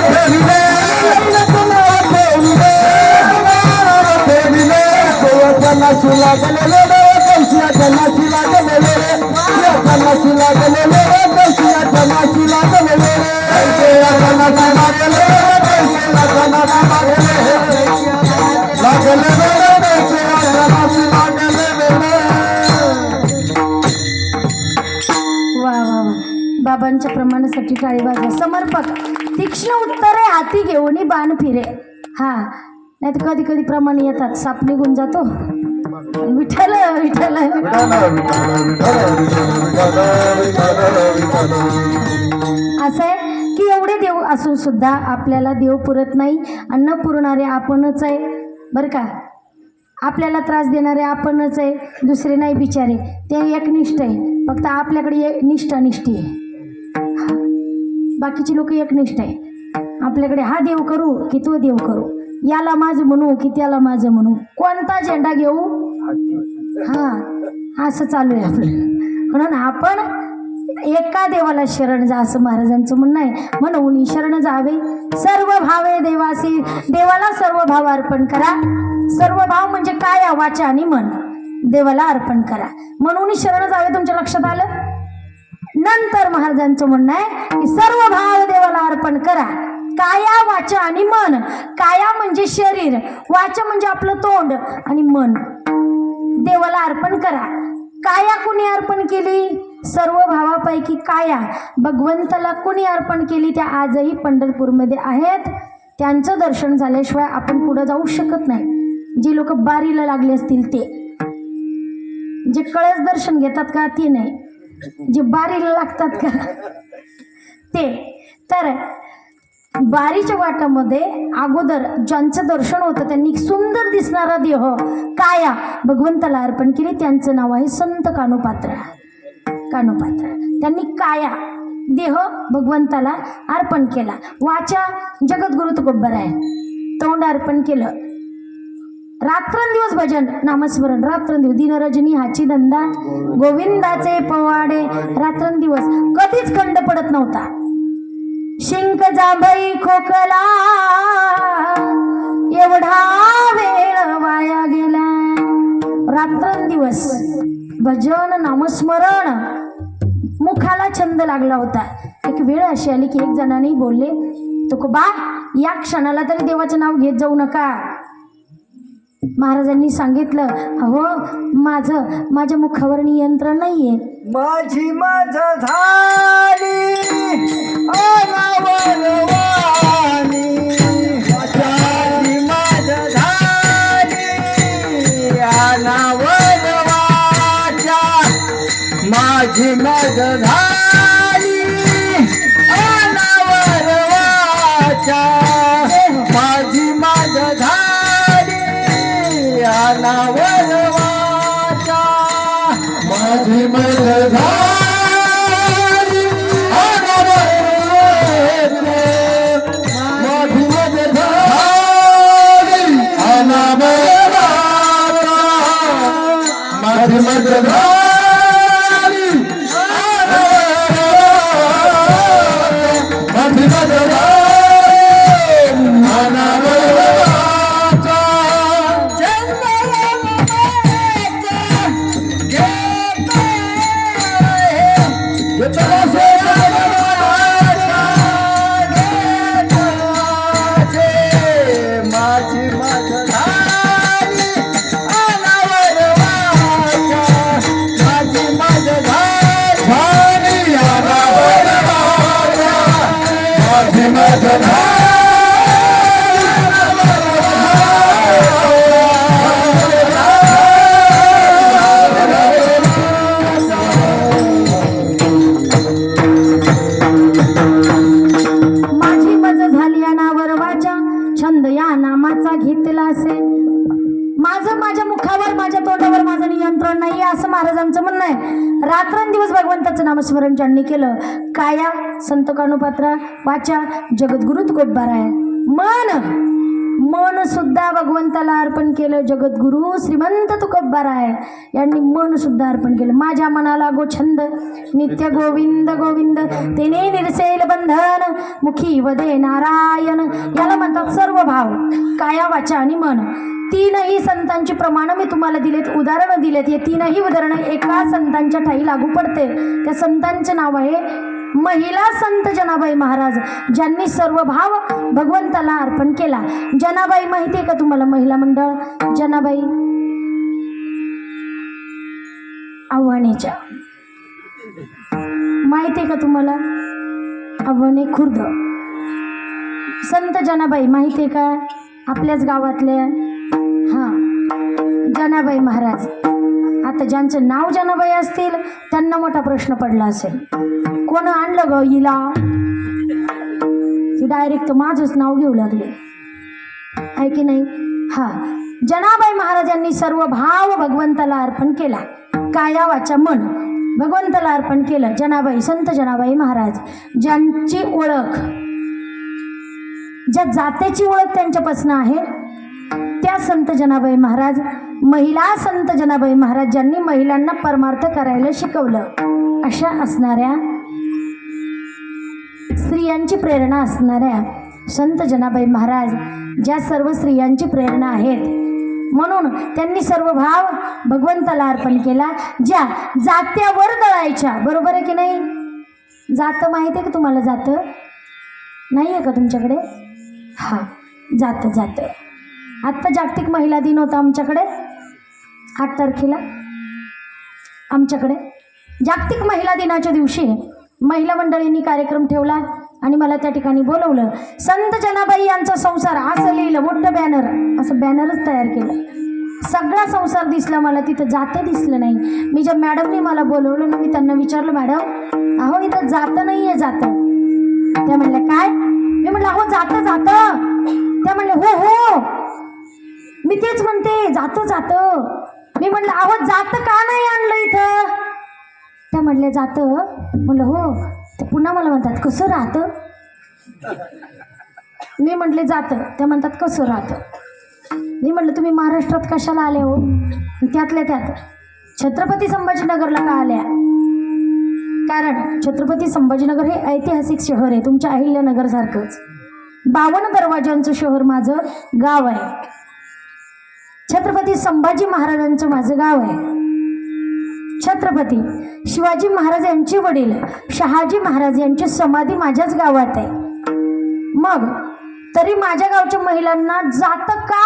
ठेविले, रंगत नाचविले, मनाला ठेविले. देवाच्या शिला गेलेले, कैसियाच्या नाशिला गेलेले, नाशिला गेलेले, कैसियाच्या नाशिला गेलेले, कैसियाच्या नाशिला गेले, कैसियाच्या नाशिला गेले, लागले गेले, कैसियाच्या नाशिला गेले. वा वा वा. बाबांच्या प्रमाणासाठी टाळी वाजवा. समर्पक तीक्ष्ण उत्तरे हाती घेऊन बाण फिरे. हां, नाही तर कधी कधी प्रमाणे येतात, साप निघून जातो. विठ्ठल विठ्ठल असं आहे की एवढे देव असून सुद्धा आपल्याला देव पुरत नाही. अन्न पुरणारे आपणच आहे बरं का. आपल्याला त्रास देणारे आपणच आहे, दुसरे नाही बिचारे. ते एकनिष्ठ आहे, फक्त आपल्याकडे निष्ठानिष्ठी आहे. बाकीचे लोक एकनिष्ठ आहे. आपल्याकडे हा देव करू की तो देव करू, याला माझं म्हणू की त्याला माझं म्हणू, कोणता झेंडा घेऊ, हां असं चालू आहे आपलं. म्हणून आपण एका देवाला शरण जा असं महाराजांचं म्हणणं आहे. म्हणून शरण जावे सर्व भावे देवासी, देवाला सर्व भाव अर्पण करा. सर्व भाव म्हणजे काय, वाचा आणि मन देवाला अर्पण करा. म्हणून शरण जावे तुमच्या लक्षात आलं. नंतर महाराजांचं म्हणणं आहे की सर्व भाव देवाला अर्पण करा, काया वाचा आणि मन. काया म्हणजे शरीर, वाचा म्हणजे आपलं तोंड, आणि मन देवाला अर्पण करा. काया कुणी अर्पण केली, सर्व भावापैकी काया भगवंताला कुणी अर्पण केली, त्या आजही पंढरपूरमध्ये आहेत. त्यांचं दर्शन झाल्याशिवाय आपण पुढे जाऊ शकत नाही. जे लोक बारीला लागले असतील ते, जे कळस दर्शन घेतात का ते नाही, जे बारीला लागतात का ते. तर बारीच्या वाटामध्ये अगोदर ज्यांचं दर्शन होतं त्यांनी सुंदर दिसणारा देह काया भगवंताला अर्पण केली. त्यांचं नाव आहे संत कानोपात्रा. कानोपात्रा त्यांनी काया देह भगवंताला अर्पण केला. वाचा जगद्गुरु तुकोबराय, तोंड अर्पण केलं. रात्रंदिवस भजन नामस्मरण, रात्रंदिवस दिनरजनी हाची धंदा, गोविंदाचे पवाडे, रात्रंदिवस कधीच खंड पडत नव्हता. शिंक जांभई खोकला एवढा वेळ वाया गेला. रात्रंदिवस भजन नामस्मरण, मुखाला छंद लागला होता. एक वेळ अशी आली की एक जणांनी बोलले, तुकोबा या क्षणाला तरी देवाचं नाव घेत जाऊ नका. महाराजांनी सांगितलं, अहो माझ्या मुखावर नियंत्रण नाहीये. माझी माझं झाली अनावरवाणी, माझी माझं झाली अनावरवाचा, माझी माझं झाली अनावरवाचा, माझी माझं झाली अनावरवाचा, माझी मज झाली अनावरवाचा, माझी मज झाली अनावरवाचा, माझी मज झाली अनावरवाचा, माझी मज झाली अनावरवाचा. माझी माझं झाली अनावरवाचा, माझी माझं झाली अनावरवाचा, माझी मज झाली माझी मज झाली अनावरवाचा, छंद या नामाचा घेतला असे. माझ्या मुखावर माझ्या तोंडावर माझं नियंत्रण नाही असं महाराजांचं म्हणणं आहे. रात्रंदिवस भगवंताचं नामस्मरण ज्यांनी केलं, काया संत कानोपात्रा, वाचा जगद्गुरु तुकोबराय, मन सुद्धा भगवंताला अर्पण केलं. जगद्गुरु श्रीमंत तुकोबराय यांनी मन सुद्धा अर्पण केलं. माझ्या मनाला गोछंद नित्य गोविंद गोविंद, तेने निरसेल बंधन, मुखी वदे नारायण. याला म्हणतात सर्व भाव, काया वाचा आणि मन. तीनही संतांची प्रमाण मी तुम्हाला दिलेत, उदाहरणं दिलेत. हे तीनही उदाहरणं एका संतांच्या ठाई लागू पडते. त्या संतांचं नाव आहे महिला संत जनाबाई महाराज, ज्यांनी सर्व भाव भगवंताला अर्पण केला. जनाबाई माहिती आहे का तुम्हाला? महिला मंडळ जनाबाई आव्हानेच्या माहिती आहे का तुम्हाला? आव्हाने खुर्द. संत जनाबाई माहिती आहे का? आपल्याच गावातले हां जनाबाई महाराज. आता ज्यांचं नाव जनाबाई असतील त्यांना मोठा प्रश्न पडला असेल, कोण आणलं ग हिला? ती डायरेक्ट माझंच नाव घेऊ लागले आहे की नाही. हा, जनाबाई महाराजांनी सर्व भाव भगवंताला अर्पण केला, काया वाचा मन भगवंताला अर्पण केलं. जनाबाई, संत जनाबाई महाराज, ज्यांची ओळख, ज्या जातेची ओळख त्यांच्यापासून आहे, त्या संत जनाबाई महाराज, महिला संत जनाबाई महाराज, ज्यांनी महिलांना परमार्थ करायला शिकवलं, अशा असणाऱ्या स्त्रियांची प्रेरणा असणाऱ्या संत जनाबाई महाराज, ज्या सर्व स्त्रियांची प्रेरणा आहेत, म्हणून त्यांनी सर्व भाव भगवंताला अर्पण केला. ज्या जात्यावर दळायच्या, बरोबर आहे की नाही? जातं माहिती आहे का तुम्हाला? जातं नाही आहे का तुमच्याकडे? हां, जातं. आत्ता जागतिक महिला दिन होता आमच्याकडे 8 तारखेला. आमच्याकडे जागतिक महिला दिनाच्या दिवशी महिला मंडळींनी कार्यक्रम ठेवला आणि मला त्या ठिकाणी बोलवलं. संत जनाबाई यांचा संसार असं लिहिलं, मोठं बॅनर, असं बॅनरच तयार केलं. सगळा संसार दिसला मला, तिथं जाते दिसलं नाही. मी ज्या मॅडमनी मला बोलवलं ना, मी त्यांना विचारलं, मॅडम अहो इथं जातं नाही आहे. जातं? त्या म्हणल्या काय? मी म्हणलं अहो जातं. त्या म्हणले हो मी तेच म्हणते, जातं. मी म्हणलं अहो जातं का नाही आणलं इथं? त्या म्हणल्या जातं. म्हणलं हो. ते पुन्हा मला म्हणतात कसं राहतं? मी म्हटले जातं. त्या म्हणतात कसं राहतं? मी म्हटलं तुम्ही महाराष्ट्रात कशाला आले हो? त्यातल्या त्यात छत्रपती संभाजीनगरला का आल्या? कारण छत्रपती संभाजीनगर हे ऐतिहासिक शहर आहे, तुमच्या अहिल्यानगरसारखंच 52 दरवाजांचं शहर माझं गाव आहे. छत्रपती संभाजी महाराजांचं माझं गाव आहे. छत्रपती शिवाजी महाराज यांचे वडील शहाजी महाराज यांची समाधी माझ्याच गावात आहे. मग तरी माझ्या गावच्या महिलांना जातं का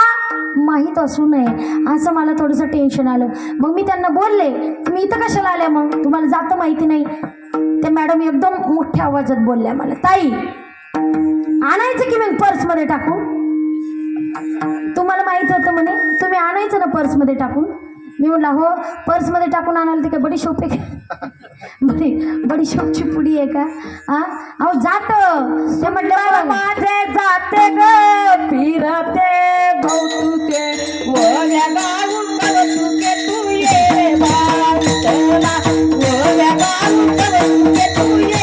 माहीत असू नये असं मला थोडंसं टेन्शन आलं. मग मी त्यांना बोलले, तुम्ही इथं कशाला आल्या? मग तुम्हाला जातं माहिती नाही? ते मॅडम एकदम मोठ्या आवाजात बोलल्या मला, ताई आणायचं की मग पर्समध्ये टाकून? तुम्हाला माहीत होतं म्हणे, तुम्ही आणायचं ना पर्समध्ये टाकून. मी म्हणला हो, पर्समध्ये टाकून आणाल ते काय बडीशोप आहे का? बडीशोपची पुडी आहे का? अहो जातं. ते म्हटलं माझे जाते ग फिरते भौतुके ओल्या गाऊन कवतुके तू ये वाटला ओल्या गाऊन कवतुके तू ये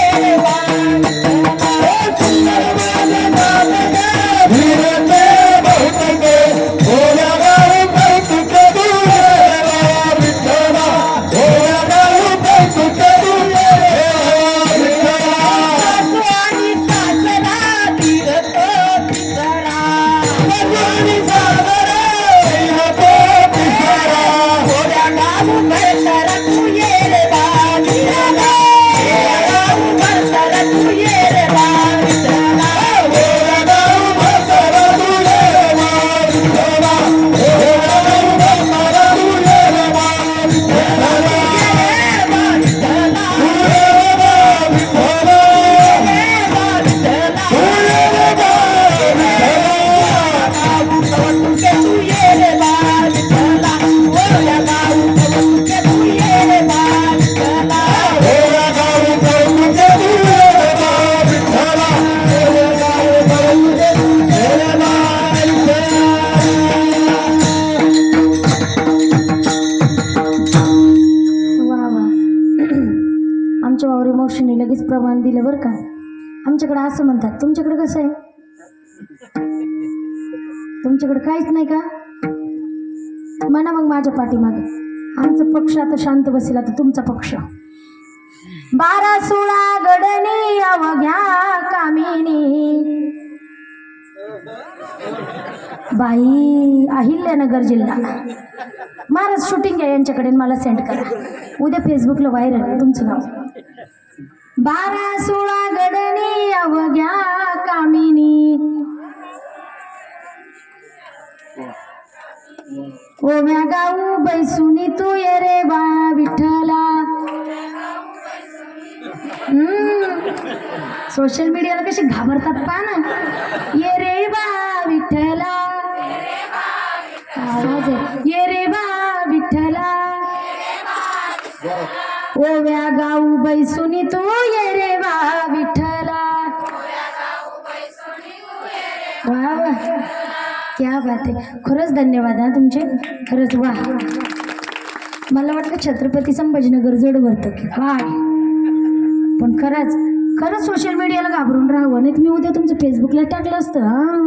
लगेच प्रमाण दिलं बरं का. आमच्याकडे असं म्हणतात, तुमच्याकडे कसं आहे? तुमच्याकडे काहीच नाही का? म्हणा मग माझ्या पाठीमागे. आमचा पक्ष आता शांत बसेल. आता तुमचा पक्ष 12-16 गडनी अवघ्या कामिनी बाई, अहिल्यानगर जिल्हा. महाराज शूटिंग आहे यांच्याकडे, मला सेंड करा उद्या फेसबुकला व्हायरल आहे तुमचं नाव. 12-16 गडनी अवघ्या कामिनी ओव्या गाऊ बैसुनी तू ये रे बा विठ्ठला. सोशल मीडियाला कसे घाबरतात पहा ना. ये रे बा विठ्ठला आवाज आहे. ये रे बा विठ्ठला ओव्या गाऊ बैसुनी तू ये रे बा विठ्ठला. वा वा क्या बात आहे. खरंच धन्यवाद हा तुमचे. खरंच वा. मला वाटलं छत्रपती संभाजीनगर जोड भरतं की काय. पण खरंच सोशल मीडियाला घाबरून राहावं नाही. मी उद्या तुमचं फेसबुकला टाकलं असतं. हां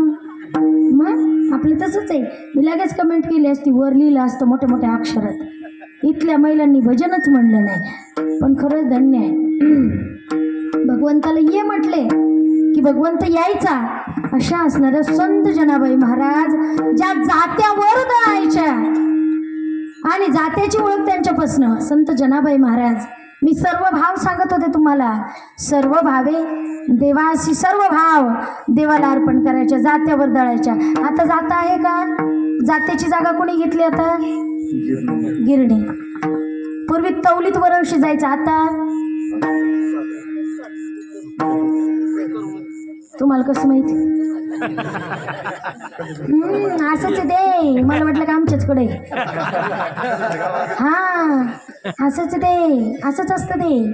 मग आपलं तसंच आहे. मी लगेच कमेंट केली असती, वर लिहिलं असतं मोठ्या मोठ्या अक्षरात. इथल्या महिलांनी भजनच म्हणलं नाही. पण खरंच धन्य आहे. भगवंताला ये म्हटले की भगवंत यायचा. अशा असणाऱ्या संत जनाबाई महाराज ज्या जात्यावर दळायच्या आणि जात्याची ओळख त्यांच्यापासनं. संत जनाबाई महाराज. मी सर्व भाव सांगत होते तुम्हाला. सर्व भावे देवाशी, सर्व भाव देवाला अर्पण करायच्या, जात्यावर दळायच्या. आता जाता आहे का? जात्याची जागा कोणी घेतली आता? गिरणी. पूर्वी तवलीत वरण शिजायचं. आता तुम्हाला कसं माहिती? असंच दे. मला वाटलं का आमच्याचकडे. हा असंच दे. असंच असतं ते.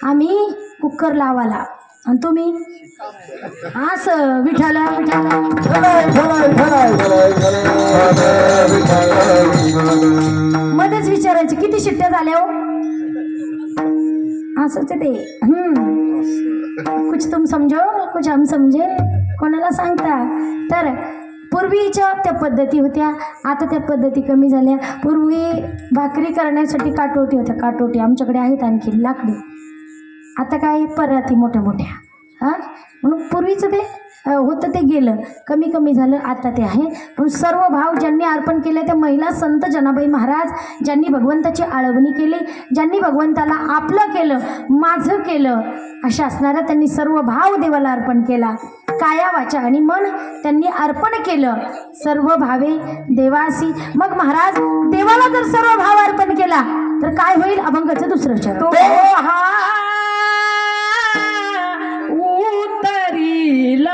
आम्ही कुकर लावाला आणि तुम्ही असं विठाला विठाला. मध्येच विचारायचे किती शिट्ट्या झाल्या हो. असंच ते. कुछ तुम समजो कुछ हम समजे. कोणाला सांगता. तर पूर्वीच्या त्या पद्धती होत्या. आता त्या पद्धती कमी झाल्या. पूर्वी भाकरी करण्यासाठी काटोटी होत्या. काटोटी आमच्याकडे आहेत आणखी लाकडी. आता काय पराती मोठ्या मोठ्या. हां म्हणून पूर्वीचं ते होतं ते गेलं. कमी झालं. आता ते आहे. पण सर्व भाव ज्यांनी अर्पण केले त्या महिला संत जनाबाई महाराज. ज्यांनी भगवंताची आळवणी केली, ज्यांनी भगवंताला आपलं केलं, माझं केलं, अशा असणाऱ्या त्यांनी सर्व भाव देवाला अर्पण केला. काया वाचा आणि मन त्यांनी अर्पण केलं. सर्व भावे देवासी. मग महाराज देवाला जर सर्व भाव अर्पण केला तर काय होईल? अभंगाचं दुसरं चरण. उतरील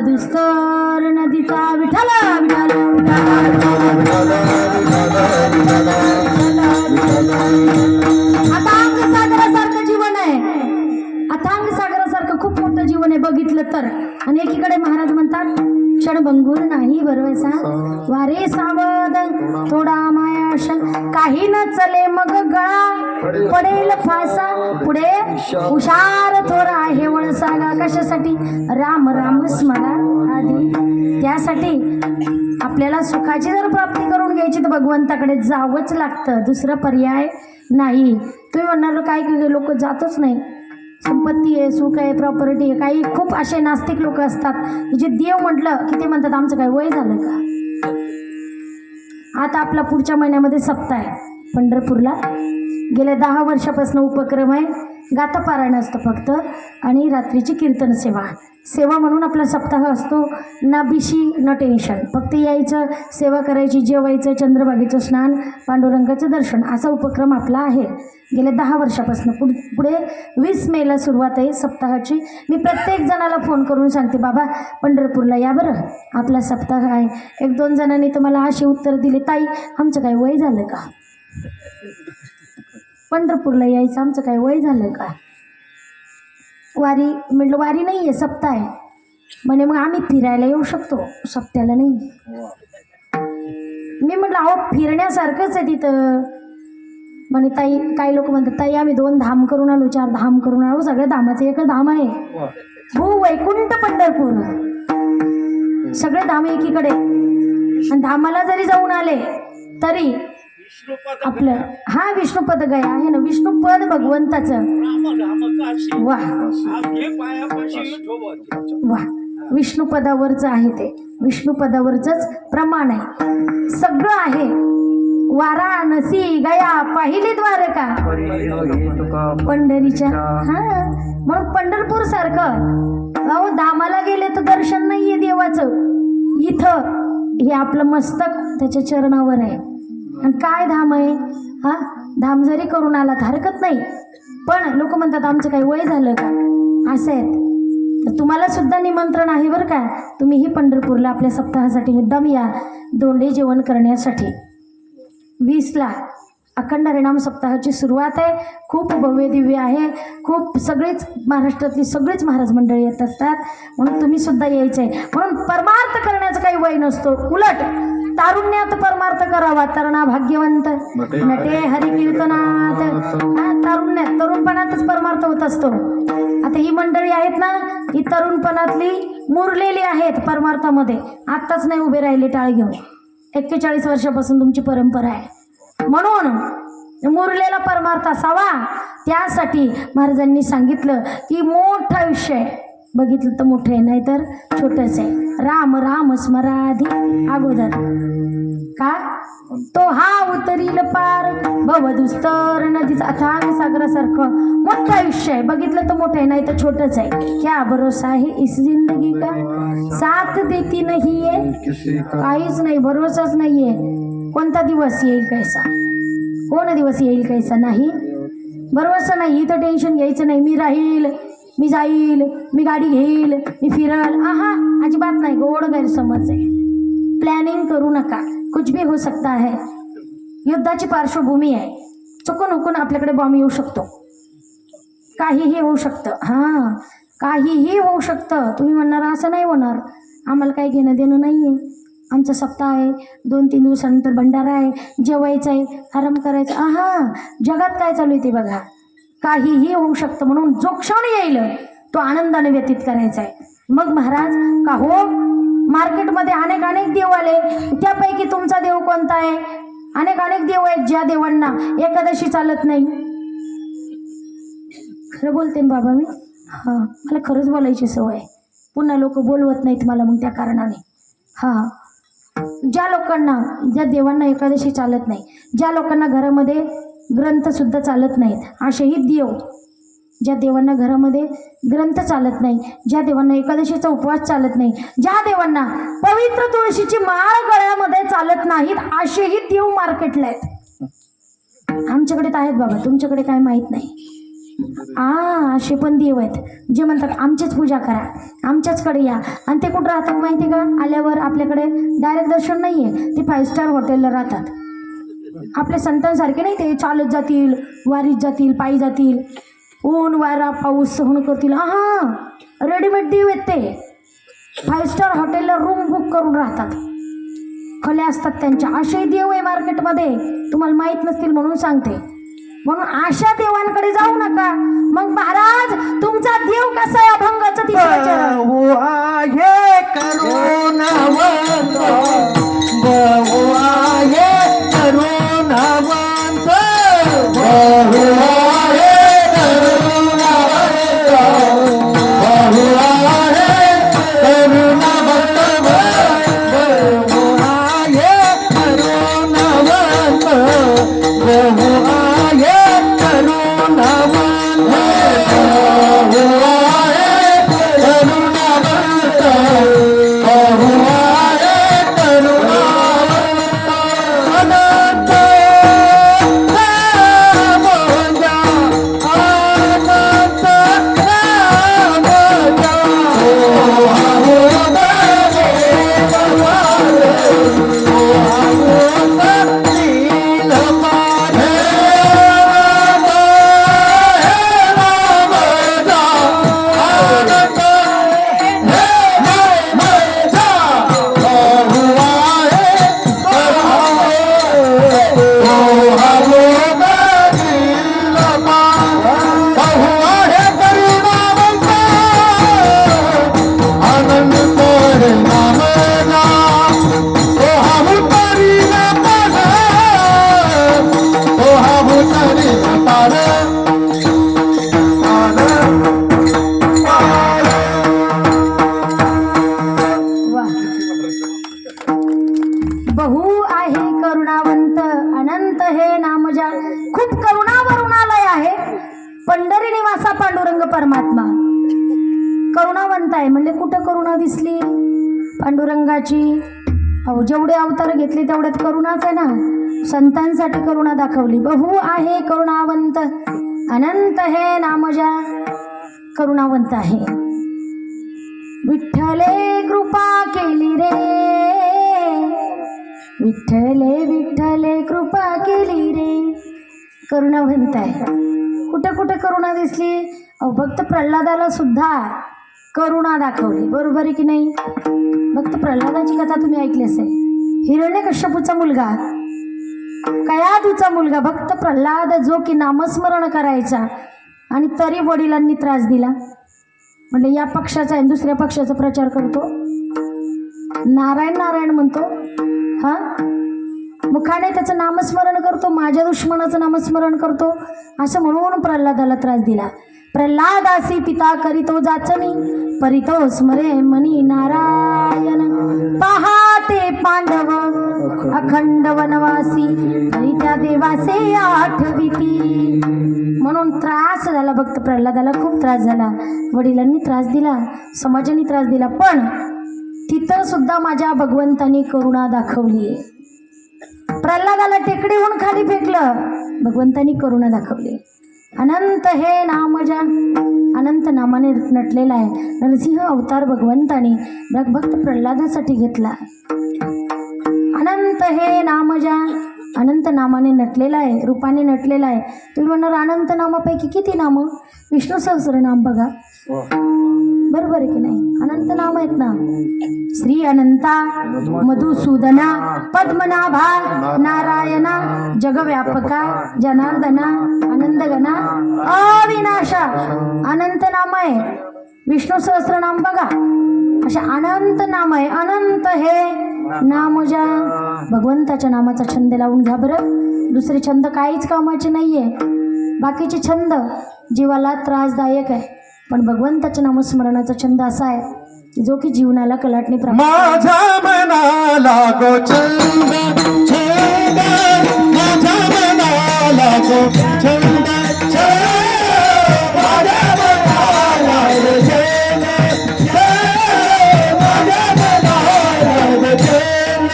दुस्तर नदीचा विठाला अथांग सागरासारखं जीवन आहे. अथांग सागरासारखं खूप मोठं जीवन आहे बघितलं तर. आणि एकीकडे महाराज म्हणतात क्षणभंगूर नाही भरवसा वारे सावध थोडा मायाशा काही न चले मग गळा पडेल फासा पुढे हुशार थोरा हे वळसागा. कशासाठी? राम राम स्मरा आधी. त्यासाठी आपल्याला सुखाची जर प्राप्ती करून घ्यायची तर भगवंताकडे जावंच लागतं. दुसरा पर्याय नाही. तुम्ही म्हणणार काय की लोक जातच नाही. संपत्ती आहे, सुख आहे, प्रॉपर्टी आहे. काही खूप असे नास्तिक लोक असतात जे देव म्हटलं की ते म्हणतात आमचं काय वय झालं का. आता आपला पुढच्या महिन्यामध्ये सप्ताह आहे पंढरपूरला. गेल्या 10 वर्षापासून उपक्रम आहे. गातापारायण असतं फक्त आणि रात्रीची कीर्तन सेवा म्हणून आपला सप्ताह असतो. ना बिशी न टेन्शन, फक्त यायचं, सेवा करायची, जेवायचं, चंद्रभागेचं स्नान, पांडुरंगाचं दर्शन, असा उपक्रम आपला आहे गेल्या 10 वर्षापासून. पुढे 20 मेला सुरुवात आहे सप्ताहाची. मी प्रत्येक जणाला फोन करून सांगते बाबा पंढरपूरला या बरं, आपला सप्ताह आहे. 1-2 जणांनी तर मला अशी उत्तर दिली, ताई आमचं काय वय झालं का, पंढरपूरला यायचं आमचं काय वय झालं का. वारी म्हटलं वारी नाही आहे, सप्ताह आहे. म्हणे मग आम्ही फिरायला येऊ शकतो, सप्त्याला नाही. मी म्हटलं अहो फिरण्यासारखंच आहे तिथं. म्हणे ताई, काही लोक म्हणतात ताई आम्ही 2 धाम करून आलो, 4 धाम करून आलो. सगळ्या धामाचं एकच धाम आहे, वैकुंठ पंढरपूर. सगळे धाम एकीकडे. आणि धामाला जरी जाऊन आले तरी आपलं विष्णुपद गया आहे ना, विष्णुपद भगवंताचं. वा वा, विष्णुपदावरचं आहे ते, विष्णुपदावरचंच प्रमाण आहे, सगळं आहे. वाराणसी गया पहिली द्वारका पंढरीच्या. म्हणून पंढरपूर सारखं अहो धामाला गेले तर दर्शन नाहीये देवाचं. इथं हे आपलं मस्तक त्याच्या चरणावर आहे. आणि काय धाम आहे धाम जरी करून आलात हरकत नाही, पण लोक म्हणतात आमचं काही वय झालं का, असं आहेत. तर तुम्हाला सुद्धा निमंत्रण आहे बरं का. तुम्हीही पंढरपूरला आपल्या सप्ताहासाठी मुद्दाम या, दोंडे जेवण करण्यासाठी. 20ला अखंड हरिनाम सप्ताहाची सुरुवात आहे. खूप भव्य दिव्य आहे. खूप सगळेच महाराष्ट्रातली सगळेच महाराज मंडळी येत असतात. म्हणून तुम्ही सुद्धा यायचं आहे. म्हणून परमार्थ करण्याचं काही वय नसतो, उलट तारुण्यात परमार्थ करावा. तरणा भाग्यवंत नटे हरिकीर्तनात. तारुण्यात तरुणपणातच परमार्थ होत असतो. आता ही मंडळी आहेत ना, ही तरुणपणातली मुरलेली आहेत परमार्थामध्ये. आत्ताच नाही उभे राहिले टाळ घेऊन. 41 वर्षापासून तुमची परंपरा आहे. म्हणून मुरलेला परमार्थ असावा. त्यासाठी महाराजांनी सांगितलं की मोठा विषय बघितलं तर मोठे आहे, नाहीतर छोटंच आहे. राम राम स्मराधी अगोदर का तो उतरील पार भवदुस्तर नदीचा अथांग सागरासारखं मोठं आयुष्य आहे. बघितलं तर मोठं आहे, नाही तर छोटंच आहे. क्या भरोसा आहे इस जिंदगी का, साथ देती नाही आहे, काहीच नाही, भरोसाच नाही आहे. कोणता दिवस येईल कैसा, कोण दिवस येईल कैसा नाही, भरोसा नाही. इथं टेन्शन घ्यायचं नाही, मी राहील, मी जाईल, मी गाडी घेईल, मी फिरल, अजिबात नाही. गोड गैरसमज आहे. प्लॅनिंग करू नका, कुछ भी हो सकता है. युद्धाची पार्श्वभूमी आहे. चुकून हुकून आपल्याकडे बॉम्ब येऊ शकतो, काहीही होऊ शकतं. काहीही होऊ शकतं. तुम्ही म्हणणार असं नाही होणार, आम्हाला काही घेणं देणं नाही आहे. आमचा सप्ताह आहे, 2-3 दिवसानंतर भंडारा आहे, जेवायचं आहे, आराम करायचा. जगात काय चालू आहे ते बघा. काहीही होऊ शकतं. म्हणून जो क्षण येईल तो आनंदाने व्यतीत करायचा आहे. मग महाराज का हो, मार्केटमध्ये अनेक देव आले, त्यापैकी तुमचा देव कोणता आहे. अनेक देव आहेत ज्या देवांना एकादशी चालत नाही. खरं बोलते ना बाबा मी. मला खरंच बोलायची सवय आहे. पुन्हा लोक बोलवत नाहीत मला मग त्या कारणाने. ज्या देवांना एकादशी चालत नाही, ज्या लोकांना घरामध्ये ग्रंथसुद्धा चालत नाहीत, असेही देव, ज्या देवांना घरामध्ये ग्रंथ चालत नाही, ज्या देवांना एकादशीचा उपवास चालत नाही, ज्या देवांना पवित्र तुळशीची माळ गळ्यामध्ये चालत नाहीत, असेही देव मार्केटला आहेत. आमच्याकडे तर आहेत बाबा, तुमच्याकडे काय माहीत नाही. असे पण देव आहेत जे म्हणतात आमचीच पूजा करा, आमच्याचकडे या. आणि ते कुठं राहतात माहिती का, आल्यावर आपल्याकडे डायरेक्ट दर्शन नाही आहे, ते 5 स्टार हॉटेलला राहतात. आपल्या संतांसारखे नाही, ते चालत जातील, वारीत जातील, पायी जातील, ऊन वारा पाऊस सहन करतील. रेडीमेड देव आहेत ते. 5 स्टार हॉटेलला रूम बुक करून राहतात, खोल्या असतात त्यांच्या. असे देव आहे मार्केटमध्ये, तुम्हाला माहीत नसतील म्हणून सांगते. म्हणून अशा देवांकडे जाऊ नका. मग महाराज तुमचा देव कसा आहे, अभंगाचं तिसरं चरण आहे करुणावंत, बहु आहे करुणावंत, बहु आहे करुणावंत. पंढरी निवासा पांडुरंग परमात्मा करुणावंत आहे. म्हणजे कुठं करुणा दिसली पांडुरंगाची? अहो जेवढे अवतार घेतले तेवढ्यात करुणाच आहे ना. संतांसाठी करुणा दाखवली. बहु आहे करुणावंत अनंत हे नामजा करुणावंत आहे. विठ्ठले कृपा केली रे, विठ्ठले विठ्ठले कृपा केली रे. करुणावंत आहे. कुठं कुठं करुणा दिसली? अहो भक्त प्रल्हादाला सुद्धा करुणा दाखवली. बरोबर आहे की नाही? भक्त प्रल्हादाची कथा तुम्ही ऐकली असेल. हिरण्यकश्यपूचा मुलगा, कयाधूचा मुलगा भक्त प्रल्हाद, जो की नामस्मरण करायचा आणि तरी वडिलांनी त्रास दिला. म्हणजे या पक्षाचा आहे दुसऱ्या पक्षाचा प्रचार करतो, नारायण नारायण म्हणतो, हा मुखाने त्याचं नामस्मरण करतो, माझ्या दुश्मनाचं नामस्मरण करतो, असं म्हणून प्रल्हादाला त्रास दिला. प्रल्हादासी पिता करीतो जाचनी, परितो स्मरे मनी नारायण. पहाते पांडव अखंड वनवासी, तरी त्या देवासे आठविती. म्हणून त्रास झाला भक्त प्रल्हादाला, खूप त्रास झाला. वडिलांनी त्रास दिला, समाजाने त्रास दिला, पण तिथं सुद्धा माझ्या भगवंतानी करुणा दाखवली. प्रल्हादाला टेकडीहून खाली फेकलं, भगवंतानी करुणा दाखवली. अनंत हे नामजा, अनंत नामाने नटलेला आहे. नरसिंह अवतार भगवंताने भक्त प्रल्हादासाठी घेतला. अनंत हे नामजा, अनंत नामाने नटलेला आहे, रूपाने नटलेला आहे. तुम्ही म्हणणार अनंत नामापैकी किती नामं? विष्णू सहस्रनाम बघा, बरोबर आहे की नाही? अनंत नाम आहेत ना. श्री अनंता, मधुसूदना, पद्मनाभा, नारायणा, जगव्यापका, जनार्दना, आनंदगना, अविनाशा, अनंत नाम आहे. विष्णू सहस्रनाम बघा, अशा अनंत नाम आहे. अनंत हे नामजा. भगवंताच्या नामाचा छंद लावून घ्या बरं. दुसरे छंद काहीच कामाचे नाहीये. बाकीचे छंद जीवाला त्रासदायक आहे, पण भगवंताच्या नामस्मरणाचा छंद असा आहे की जो की जीवनाला कलाटणी प्राप्त. माझ्या मनाला गो छंद छंद, माझ्या मनाला गो छंद छंद, माझ्या मनाला गो छंद छंद, माझ्या मनाला गो छंद.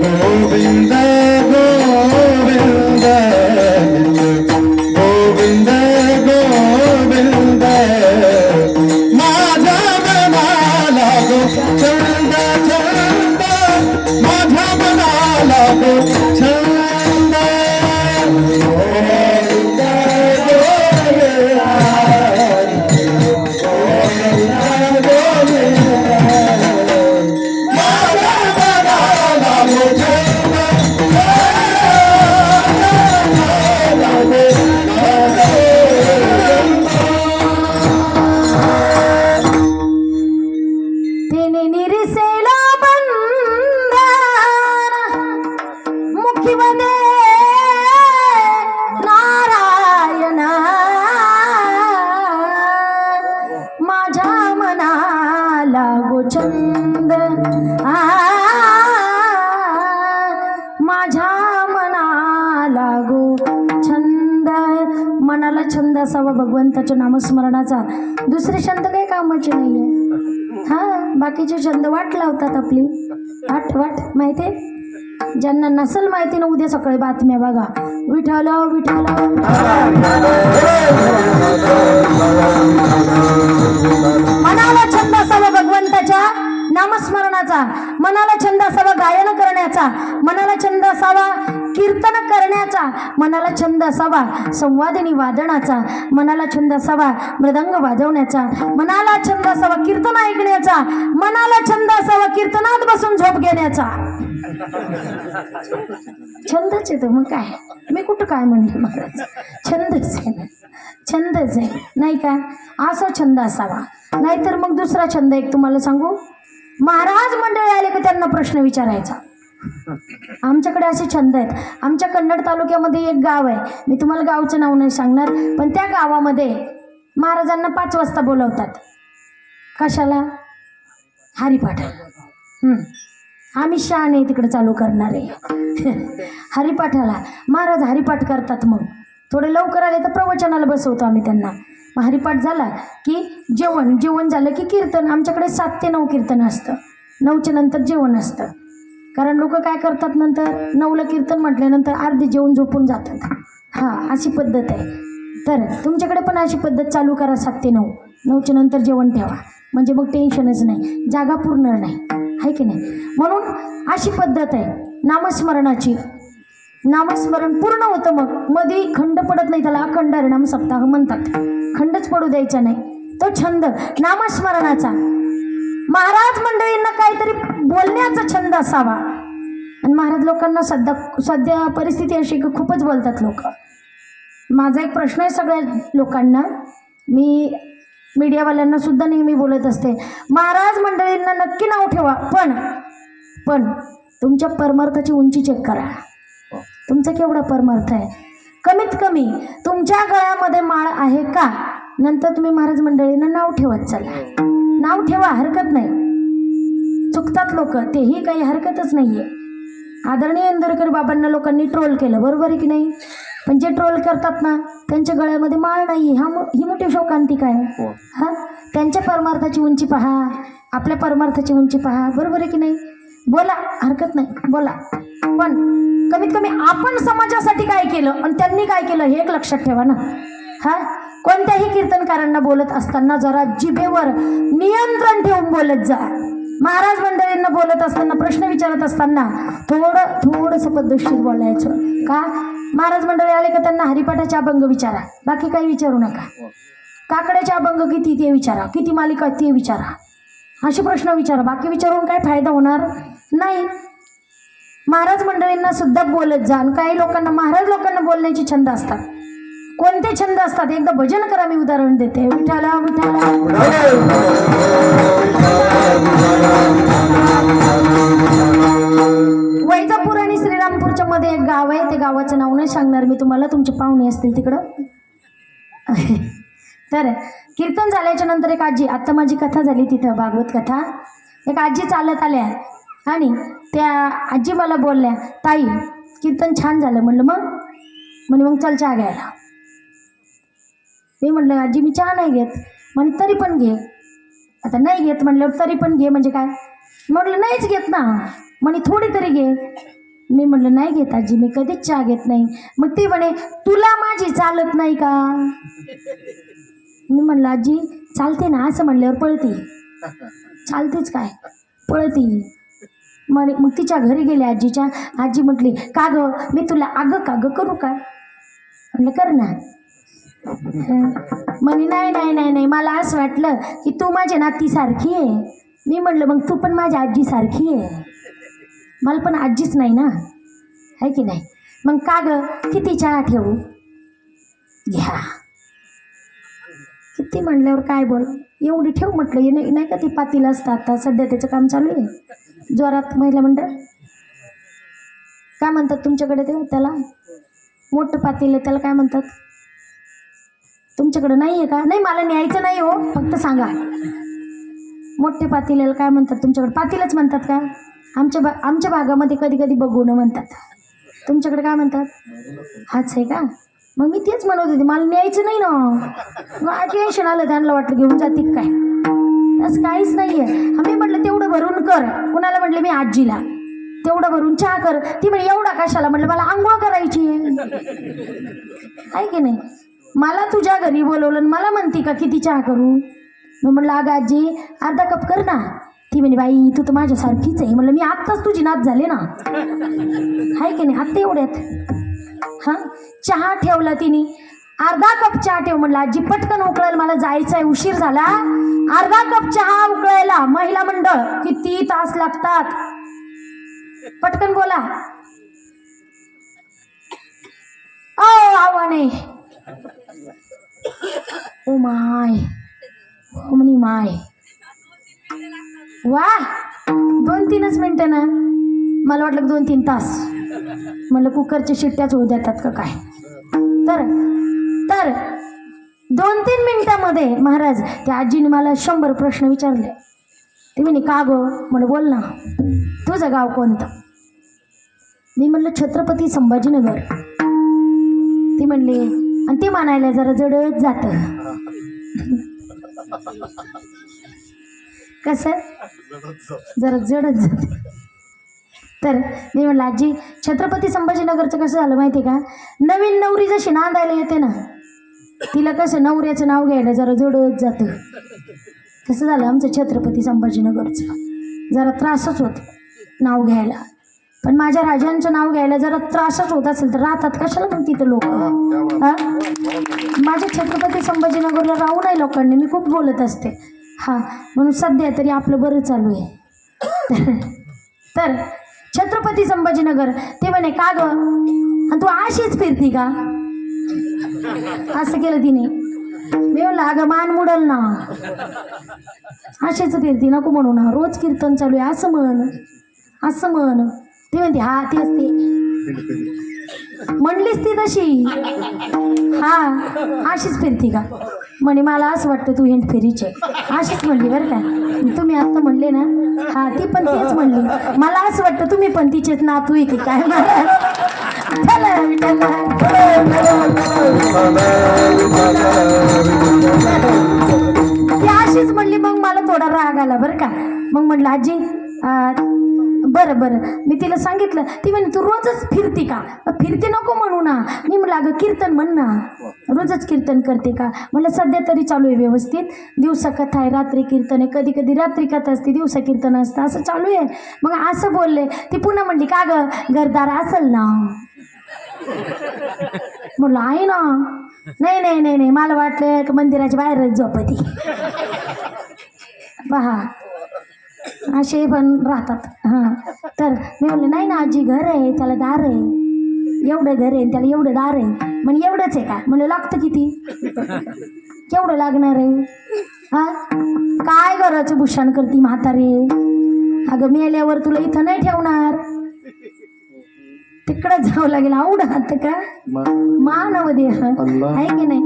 गोविंद गोविंद गोविंद गोविंद, माझ्या मनाला गो छंद छंद, माझ्या मनाला गो छंद. गोविंद गोविंद गोविंद गोविंद, माझ्या मनाला गो छंद तिने निरसेला बंधन मुखीमध्ये नारायण, माझ्या मनाला गो छंद, माझ्या मनाला गो छंद. मनाला छंद असावा भगवंताच्या नामस्मरणाचा. दुसरे छंद काही कामाचे नाहीये. हा बाकीचे छंद वाट लावतात आपली, वाट वाट माहिती. ज्यांना नसेल माहिती ना, उद्या सकाळी बातम्या बघा, विठ्ठल विठ्ठल. मनाला छंद असावा भगवंताच्या नामस्मरणाचा, मनाला छंद असावा गायन करण्याचा, मनाला छंद असावा कीर्तन करण्याचा, मनाला छंद असावा संवादिनी वादनाचा, मनाला छंद असावा मृदंग वाजवण्याचा, मनाला छंद असावा कीर्तन ऐकण्याचा, मनाला छंद असावा कीर्तनात बसून झोप घेण्याचा. छंदच आहे तो, मग काय मी कुठं काय म्हणले महाराज. छंदच आहे ना, छंदच आहे नाही का? असा छंद असावा. नाहीतर मग दुसरा छंद एक तुम्हाला सांगू. महाराज मंडळी आले की त्यांना प्रश्न विचारायचा. आमच्याकडे असे छंद आहेत. आमच्या कन्नड तालुक्यामध्ये एक गाव आहे, मी तुम्हाला गावचं नाव नाही सांगणार, पण त्या गावामध्ये महाराजांना 5 वाजता बोलवतात. कशाला? हरिपाठाला. आम्ही शहाणे तिकडे चालू करणार आहे हरिपाठाला. महाराज हरिपाठ करतात. मग थोडे लवकर आले तर प्रवचनाला बसवतो आम्ही त्यांना. मग हरिपाठ झाला की जेवण झालं की कीर्तन. आमच्याकडे 7 ते 9 कीर्तन असतं. 9च्या नंतर जेवण असतं. कारण लोक काय करतात, नंतर 9ला कीर्तन म्हटल्यानंतर अर्धे जेवण झोपून जातात. हां, अशी पद्धत आहे. तर तुमच्याकडे पण अशी पद्धत चालू करा. 7 ते 9, 9च्या नंतर जेवण ठेवा. म्हणजे मग टेन्शनच नाही, जागा पूर्ण नाही, आहे की नाही. म्हणून अशी पद्धत आहे नामस्मरणाची. नामस्मरण पूर्ण होतं. मग मध्ये खंड पडत नाही. त्याला अखंड हरिनाम सप्ताह म्हणतात. खंडच पडू द्यायचा नाही. तो छंद नामस्मरणाचा. महाराज मंडळींना काहीतरी बोलण्याचा छंद असावा. आणि महाराज लोकांना सध्या परिस्थिती अशी की खूपच बोलतात लोक. माझा एक प्रश्न आहे सगळ्या लोकांना, मी मीडियावाल्यांना सुद्धा नेहमी बोलत असते, महाराज मंडळींना नक्की नाव ठेवा, पण तुमच्या परमार्थाची उंची चेक करा. तुमचा केवढा परमार्थ आहे. कमीत कमी तुमच्या गळ्यामध्ये माळ आहे का. नंतर तुम्ही महाराज मंडळींना नाव ठेवत चला. नाव ठेवा, हरकत नाही. चुकतात लोक, तेही काही हरकतच नाही आहे. आदरणीय इंदोरकर बाबांना लोकांनी ट्रोल केलं, बरोबर आहे की नाही. पण जे ट्रोल करतात ना, त्यांच्या गळ्यामध्ये माळ नाही, ही मोठी शोकांतिका आहे. हां, त्यांच्या परमार्थाची उंची पहा, आपल्या परमार्थाची उंची पहा, बरोबर आहे की नाही. बोला, हरकत नाही, बोला. पण कमीत कमी आपण समाजासाठी काय केलं आणि त्यांनी काय केलं हे एक लक्षात ठेवा ना. हां, कोणत्याही कीर्तनकारांना बोलत असताना जरा जिभेवर नियंत्रण ठेवून बोलत जा. महाराज मंडळींना बोलत असताना, प्रश्न विचारत असताना थोडंसं पद्धतशीर बोलायचं. का, महाराज मंडळी आले का त्यांना हरिपाठाचे अभंग विचारा, बाकी काही विचारू नका. काकड्याचे अभंग किती ते विचारा, किती मालिका ते विचारा, असे प्रश्न विचारा. बाकी विचारून काय फायदा होणार नाही. महाराज मंडळींना सुद्धा बोलत जा. आणि काही लोकांना, महाराज लोकांना बोलण्याचे छंद असतात. कोणते छंद असतात, एकदा भजन करा, मी उदाहरण देते. विठाला विठाला वैजापूर आणि श्रीरामपूरच्या मध्ये एक गाव आहे. ते गावाचं नाव नाही सांगणार मी तुम्हाला, तुमचे पाहुणे असतील तिकडं. तर कीर्तन झाल्याच्या नंतर एक आजी, आत्ता माझी कथा झाली तिथं, भागवत कथा, एक आजी चालत आल्या आणि त्या आजी मला बोलल्या, ताई कीर्तन छान झालं. म्हणलं मग चल चहा घ्यायला. मी म्हटलं आजी मी चहा नाही घेत. म्हणे तरी पण घे. आता नाही घेत म्हटल्यावर तरी पण घे म्हणजे काय. म्हटलं नाहीच घेत ना. म्हणे थोडी तरी घे. मी म्हटलं नाही घेत आजी, मी कधीच चहा घेत नाही. मग ती म्हणे तुला माझी चालत नाही का. मी म्हटलं आजी चालते ना. असं म्हणल्यावर पळती, चालतेच काय, पळती. म्हणे मग तिच्या घरी गेले आजीच्या. आजी म्हटली का गं, मी तुला अगं का गं करू का. म्हटलं कर ना. म्हणे नाही, मला असं वाटलं की तू माझ्या नातीसारखी आहे. मी म्हटलं मग तू पण माझ्या आजीसारखी आहे. मला पण आजीच नाही ना, आहे की नाही. मग का गं, किती चहा ठेवू. घ्या. किती म्हणल्यावर काय बोल, एवढी ठेव म्हटलं. हे नाही का ती पातील असतं, आता सध्या त्याचं काम चालू आहे जोरात. महिला मंडळ काय म्हणतात तुमच्याकडे ते, त्याला मोठं पातील आहे, त्याला काय म्हणतात तुमच्याकडे. नाही आहे का. नाही मला न्यायचं नाही हो, फक्त सांगा. मोठे पातेल्याला काय म्हणतात तुमच्याकडे. पातीलच म्हणतात का. आमच्या भागामध्ये कधी कधी बघून म्हणतात. तुमच्याकडे काय म्हणतात. हाच आहे का. मग मी तेच म्हणत होते, मला न्यायचं नाही ना. मग टेन्शन आलं, त्यांना वाटलं घेऊन जाते काय. असं काहीच नाही आहे. आम्ही म्हटलं तेवढं भरून कर. कुणाला म्हटलं मी आजीला, तेवढं भरून चहा कर. ती म्हणे एवढा कशाला. म्हटलं मला आंघोळ करायची आहे की नाही. मला तुझ्या घरी बोलवलं आणि मला म्हणती का किती चहा करू. मी म्हटलं अगं आजी अर्धा कप कर ना. ती म्हणे बाई तू तर माझ्यासारखीच आहे. म्हटलं मी आत्ताच तुझी नात झाले ना, आहे की नाही, आत्ता एवढ्यात. हां, चहा ठेवला तिने. अर्धा कप चहा ठेव म्हटलं आजी पटकन उकळेल, मला जायचं आहे, उशीर झाला. अर्धा कप चहा उकळायला महिला मंडळ किती तास लागतात. पटकन बोला. आव्हाने ओ माय, ओ म्हणी माय. वा, 2-3 मिनिटं ना. मला वाटलं 2-3 तास. म्हणलं कुकरच्या शिट्ट्याच होऊ देतात का काय. तर 2-3 मिनिटामध्ये महाराज त्या आजीने मला 100 प्रश्न विचारले. ते म्हणे का गो. म्हणलं बोल ना, तुझं गाव कोणतं. मी म्हणलं छत्रपती संभाजीनगर. ती म्हणली आणि ते म्हणायला जरा जडच जातं. कसं जरा जडच जात. तर मी म्हणलं आजी छत्रपती संभाजीनगरचं कसं झालं माहिती आहे का, नवीन नवरी जशी नांदायला येते ना तिला कसं नवऱ्याचं नाव घ्यायला जरा जडच जातं, तसं झालं आमचं छत्रपती संभाजीनगरचं. जरा त्रासच होत नाव घ्यायला, पण माझ्या राजांचं नाव घ्यायला जरा त्रासच होत असेल तर राहतात कशाला मग तिथं लोक. हां माझ्या छत्रपती संभाजीनगरला राहू नाही लोकांनी, मी खूप बोलत असते. हां म्हणून सध्या तरी आपलं बरं चालू आहे. तर छत्रपती संभाजीनगर ते म्हणे का ग आणि तू अशीच फिरती का, असं केलं तिने. मी म्हणलं अगं मान मुडल ना, अशीच फिरती नको म्हणू ना, रोज कीर्तन चालू आहे असं म्हण असं म्हण. ती म्हणते हा तेच ते म्हणलीस ती तशी. हा अशीच फिरती का म्हणे, मला असं वाटतं तू हिंड फेरीचे अशीच म्हणली बरं का. तुम्ही आत्ता म्हणले ना, हा ती पण तेच म्हणली, मला असं वाटतं तुम्ही पण तिचेच नातू आहे की काय. मला ती अशीच म्हणली. मग मला थोडा राग आला बरं का. मग म्हटलं आजी बरं बरं, मी तिला सांगितलं. ती म्हणे तू रोजच फिरते का, फिरते नको म्हणू ना. मी म्हटलं अगं कीर्तन म्हण ना, रोजच कीर्तन करते का. म्हटलं सध्या तरी चालू आहे व्यवस्थित, दिवसा कथा आहे रात्री कीर्तन आहे, कधी कधी रात्री कथा असते दिवसा कीर्तन असतं, असं चालू आहे. मग असं बोलले. ती पुन्हा म्हणली का गं घरदार असेल ना. म्हटलं आहे ना. नाही नाही नाही नाही मला वाटलं की मंदिराच्या बाहेरच झोपती. पहा असे पण राहतात. हां तर मी म्हणलं नाही ना आजी घर आहे त्याला दार आहे, एवढं घर आहे त्याला एवढं दार आहे. म्हणजे एवढंच आहे का. म्हणलं लागतं किती, केवढं लागणार आहे. हां काय घराचं भूषण करती म्हातारे. अगं मेल्यावर तुला इथं नाही ठेवणार, तिकडं जावं लागेल. आवडत का मानव देह आहे की नाही.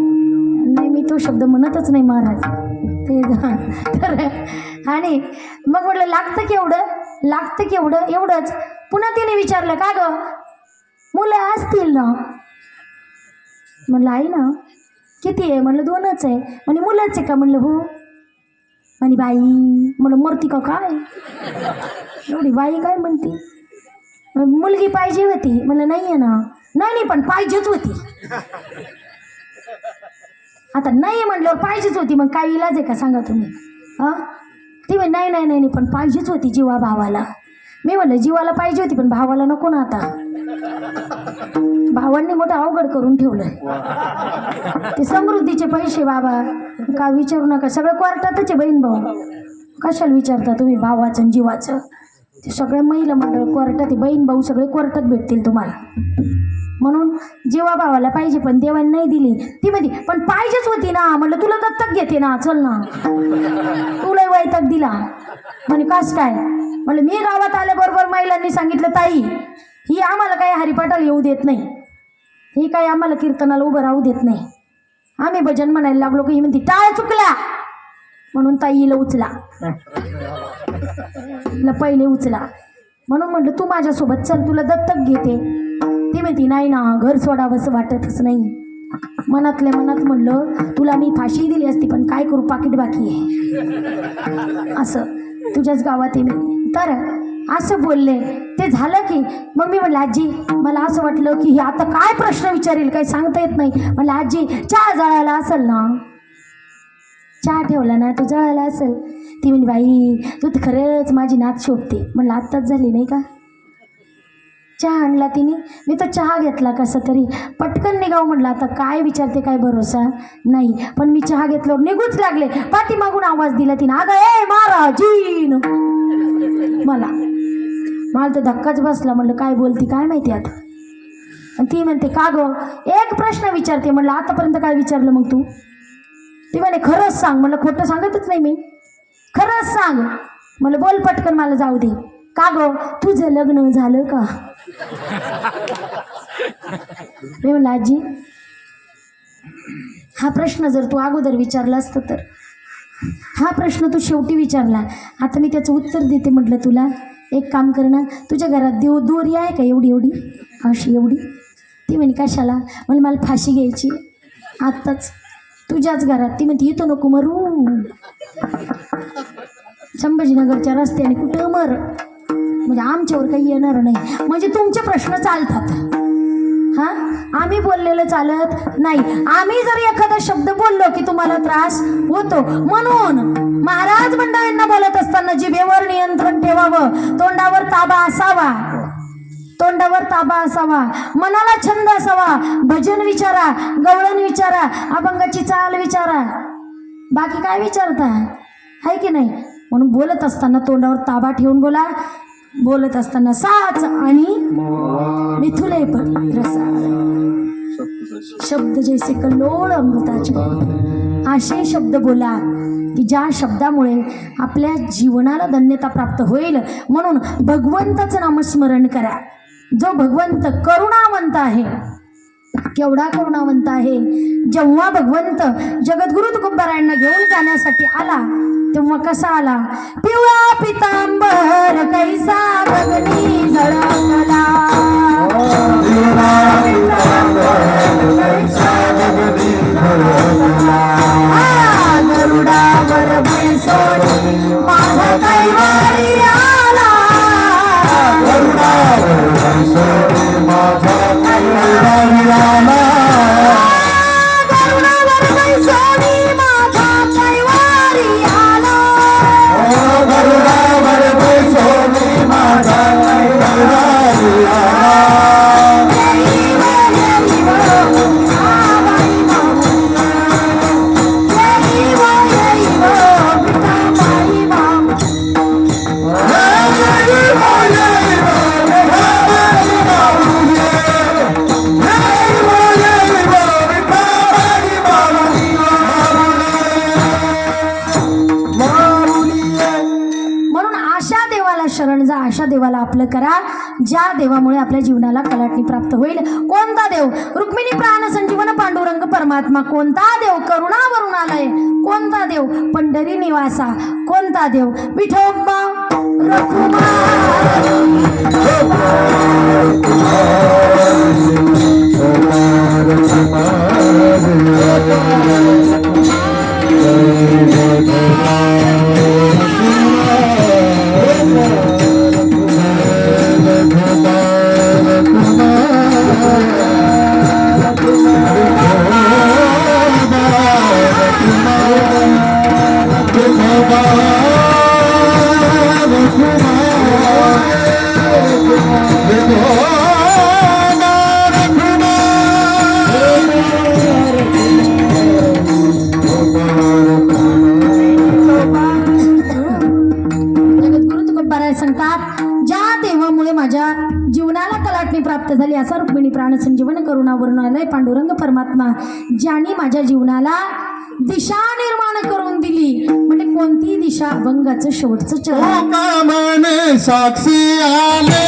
नाही मी तो शब्द म्हणतच नाही महाराज ते. तर आणि मग म्हटलं लागतं केवढं एवढंच. पुन्हा तिने विचारलं का गं मुलं असतील ना. म्हणलं आई ना. किती आहे म्हणलं 2च आहे. म्हणे मुलंच आहे का म्हणलं हो. म्हणे बाई म्हणलं मूर्ती का काय एवढी बाई काय म्हणते. मुलगी पाहिजे होती म्हणलं नाही आहे ना. नाही पण पाहिजेच होती. आता नाही म्हटल्यावर पाहिजेच होती, मग काय इलाज आहे का सांगा तुम्ही. हां ती म्हणे नाही नाही नाही पण पाहिजेच होती जीवा भावाला. मी म्हणलं जीवाला पाहिजे होती पण भावाला नको ना. आता भावांनी मोठं अवघड करून ठेवलं. ते समृद्धीचे पैसे बाबा का विचारू नका, सगळं कोर्टातच आहे बहीण भाऊ. कशाला विचारता तुम्ही भावाचं आणि जीवाचं. ते सगळे महिला मंडळ कोर्टात आहे, बहीण भाऊ सगळे कोर्टात भेटतील तुम्हाला. म्हणून जीवा भावाला पाहिजे पण देवाने नाही दिली. ती म्हणते पण पाहिजेच होती ना. म्हटलं तुला दत्तक घेते ना, चल ना. तुला वैताग दिला म्हणे कास काय. म्हणलं मी गावात आल्याबरोबर महिलांनी सांगितलं ताई ही आम्हाला काही हरिपाठाला येऊ देत नाही, ही काही आम्हाला कीर्तनाला उभं राहू देत नाही. आम्ही भजन म्हणायला लागलो की ही म्हणते टाळ चुकला म्हणून ताईला उचला. पहिले उचला. म्हणून म्हटलं तू माझ्यासोबत चल तुला दत्तक घेते. ती म्हणती नाही ना घर सोडावंसं वाटतच नाही. मनातल्या मनात म्हणलं तुला मी फाशी दिली असती पण काय करू पाकिट बाकी आहे. असं तुझ्याच गावात आहे मी. तर असं बोलले. ते झालं की मग मी म्हणलं आजी मला असं वाटलं की आता काय प्रश्न विचारेल काही सांगता येत नाही. म्हणलं आजी चहा जळायला असेल ना, चहा ठेवला ना तो जळायला असेल. ती म्हणजे बाई तू तर खरंच माझी नात शोभते. म्हणलं आत्ताच झाली नाही का. चहा आणला तिने. मी तर चहा घेतला कसा तरी पटकन निघाव म्हटलं आता काय विचारते काय भरोसा नाही. पण मी चहा घेतल्यावर निघूच लागले. पाठीमागून आवाज दिला तिने अगं ए महाराजीन. मला तर धक्काच बसला. म्हणलं काय बोलती काय माहिती आता. आणि ती म्हणते का गं एक प्रश्न विचारते. म्हणलं आतापर्यंत काय विचारलं मग तू. ती म्हणे खरंच सांग. म्हणलं खोटं सांगतच नाही मी, खरंच सांग. म्हणलं बोल पटकन मला जाऊ दे. का गं तुझं लग्न झालं का. मी म्हणलं आजी हा प्रश्न जर तू अगोदर विचारला असतं तर. हा प्रश्न तू शेवटी विचारला, आता मी त्याचं उत्तर देते. म्हटलं तुला एक काम कर ना, तुझ्या घरात दोरी आहे का एवढी अशी एवढी. ती म्हणे कशाला? म्हणजे मला फाशी घ्यायची आत्ताच तुझ्याच घरात. ती म्हणते येतो नको मरू, संभाजीनगरच्या रस्त्याने कुठं मर, म्हणजे आमच्यावर काही येणार नाही, म्हणजे तुमचे प्रश्न चालतात. हां, आम्ही बोललेलं चालत नाही. आम्ही जर एखादा शब्द बोललो की तुम्हाला त्रास होतो, म्हणून महाराज मंडळींना बोलत असताना जिभेवर नियंत्रण ठेवावं, तोंडावर ताबा असावा, तोंडावर ताबा असावा, मनाला छंद असावा. भजन विचारा, गवळण विचारा, अभंगाची चाल विचारा, बाकी काय विचारता, आहे की नाही? म्हणून बोलत असताना तोंडावर ताबा ठेवून बोला. बोलत असताना साच आणि मिथुले पण रसा, शब्द जैसे कल्लोळ अमृताचे, असे शब्द बोला की ज्या शब्दामुळे आपल्या जीवनाला धन्यता प्राप्त होईल. म्हणून भगवंताचं नामस्मरण करा. जो भगवंत करुणावंत आहे, केवढा करुणावंत आहे. जेव्हा भगवंत जगद्गुरु तुकोबारायांना घेऊन जाण्यासाठी आला तेव्हा कसा आला? पिवळा पितांबर कैसा गगनी झळकला, गरुडावर बैसोनी माझा कैवारी आला, गरुडावर बैसोनी माझा कैवारी आला, गरुडावर बैसोनी माझा कैवारी आला, गरुडावर बैसोनी माझा कैवारी आला. शरण जा, अशा देवाला आपलं करा ज्या देवामुळे आपल्या जीवनाला कलाटणी प्राप्त होईल. कोणता देव? रुक्मिणी प्राण संजीवन पांडुरंग परमात्मा. कोणता देव? करुणावरून आलाय. कोणता देव? पंढरी निवासा. कोणता देव? विठोबा प्राप्त झाली. असा रुक्मिणी प्राण संजीवन करुणावरून आलाय पांडुरंग परमात्मा, ज्यांनी माझ्या जीवनाला दिशा निर्माण करून दिली. म्हणजे कोणती दिशा? अभंगाचं शेवटचं चरण. कामने साक्षी आले,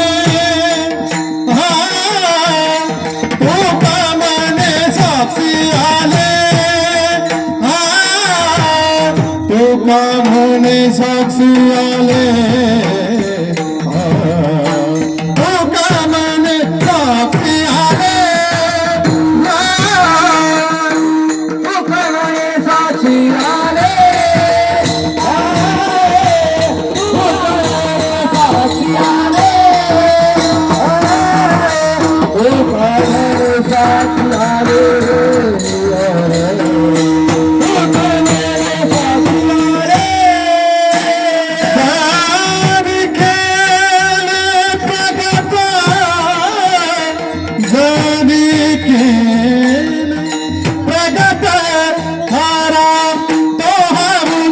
कामने साक्षी आले, कामने साक्षी आले, प्रगत हरा तो हम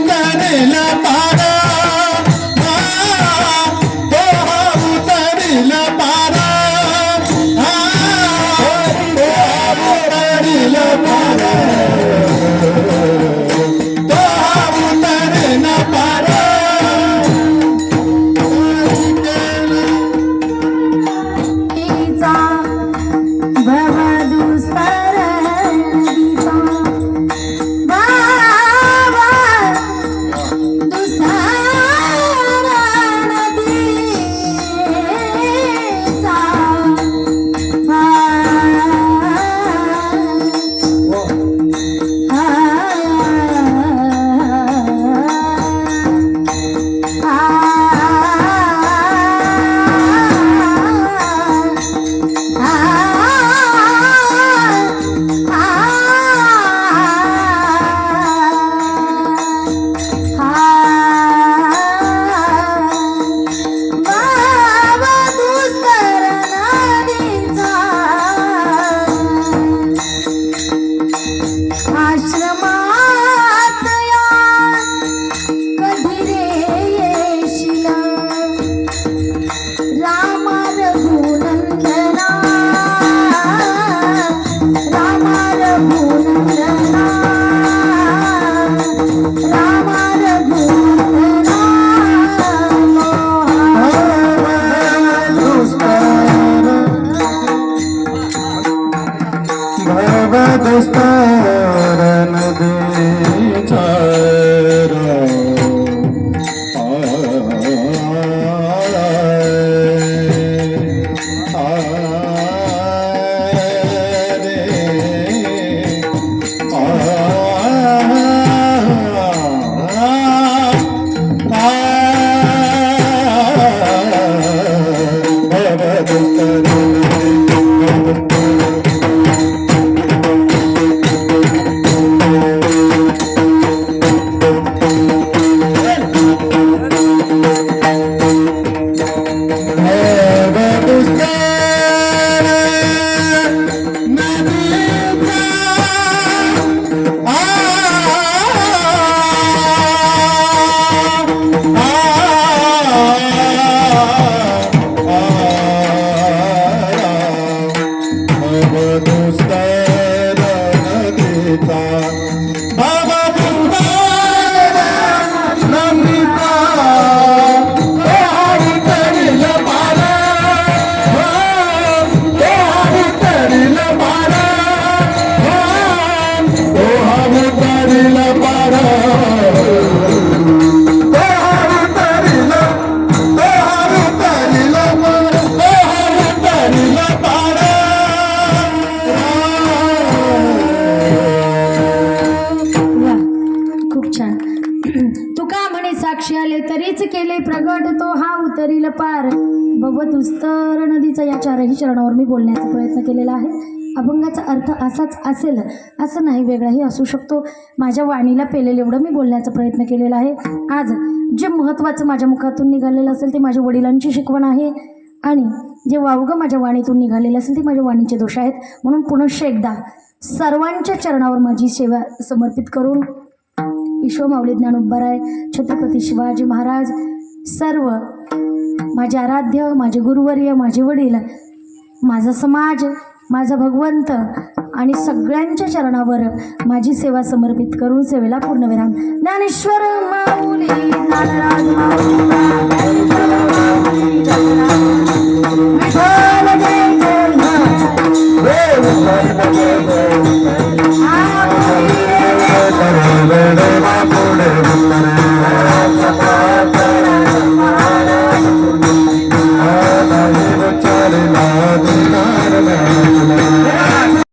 वा, खूप छान. तुका म्हणे साक्षी आले तरीच केले प्रगट तो हा उतरील पार भव दुस्तर नदीचा. या चारही चरणावर मी बोलण्याचा प्रयत्न केलेला आहे. अभंगाचा अर्थ असाच असेल असं नाही, वेगळाही असू शकतो. माझ्या वाणीला पेलेलं एवढं मी बोलण्याचा प्रयत्न केलेला आहे. आज जे महत्त्वाचं माझ्या मुखातून निघालेलं असेल ते माझ्या वडिलांची शिकवण आहे आणि जे वावगं माझ्या वाणीतून निघालेलं असेल ते माझ्या वाणीचे दोष आहेत. म्हणून पुनश्च एकदा सर्वांच्या चरणावर माझी सेवा समर्पित करून विश्वमाऊली ज्ञानोबाराय, छत्रपती शिवाजी महाराज, सर्व माझे आराध्य, माझे गुरुवर्य, माझे वडील, माझा समाज, माझा भगवंत आणि सगळ्यांच्या चरणावर माझी सेवा समर्पित करून सेवेला पूर्णविराम. ज्ञानेश्वर माऊली, ज्ञानराज माऊली, विठ्ठल जय जय.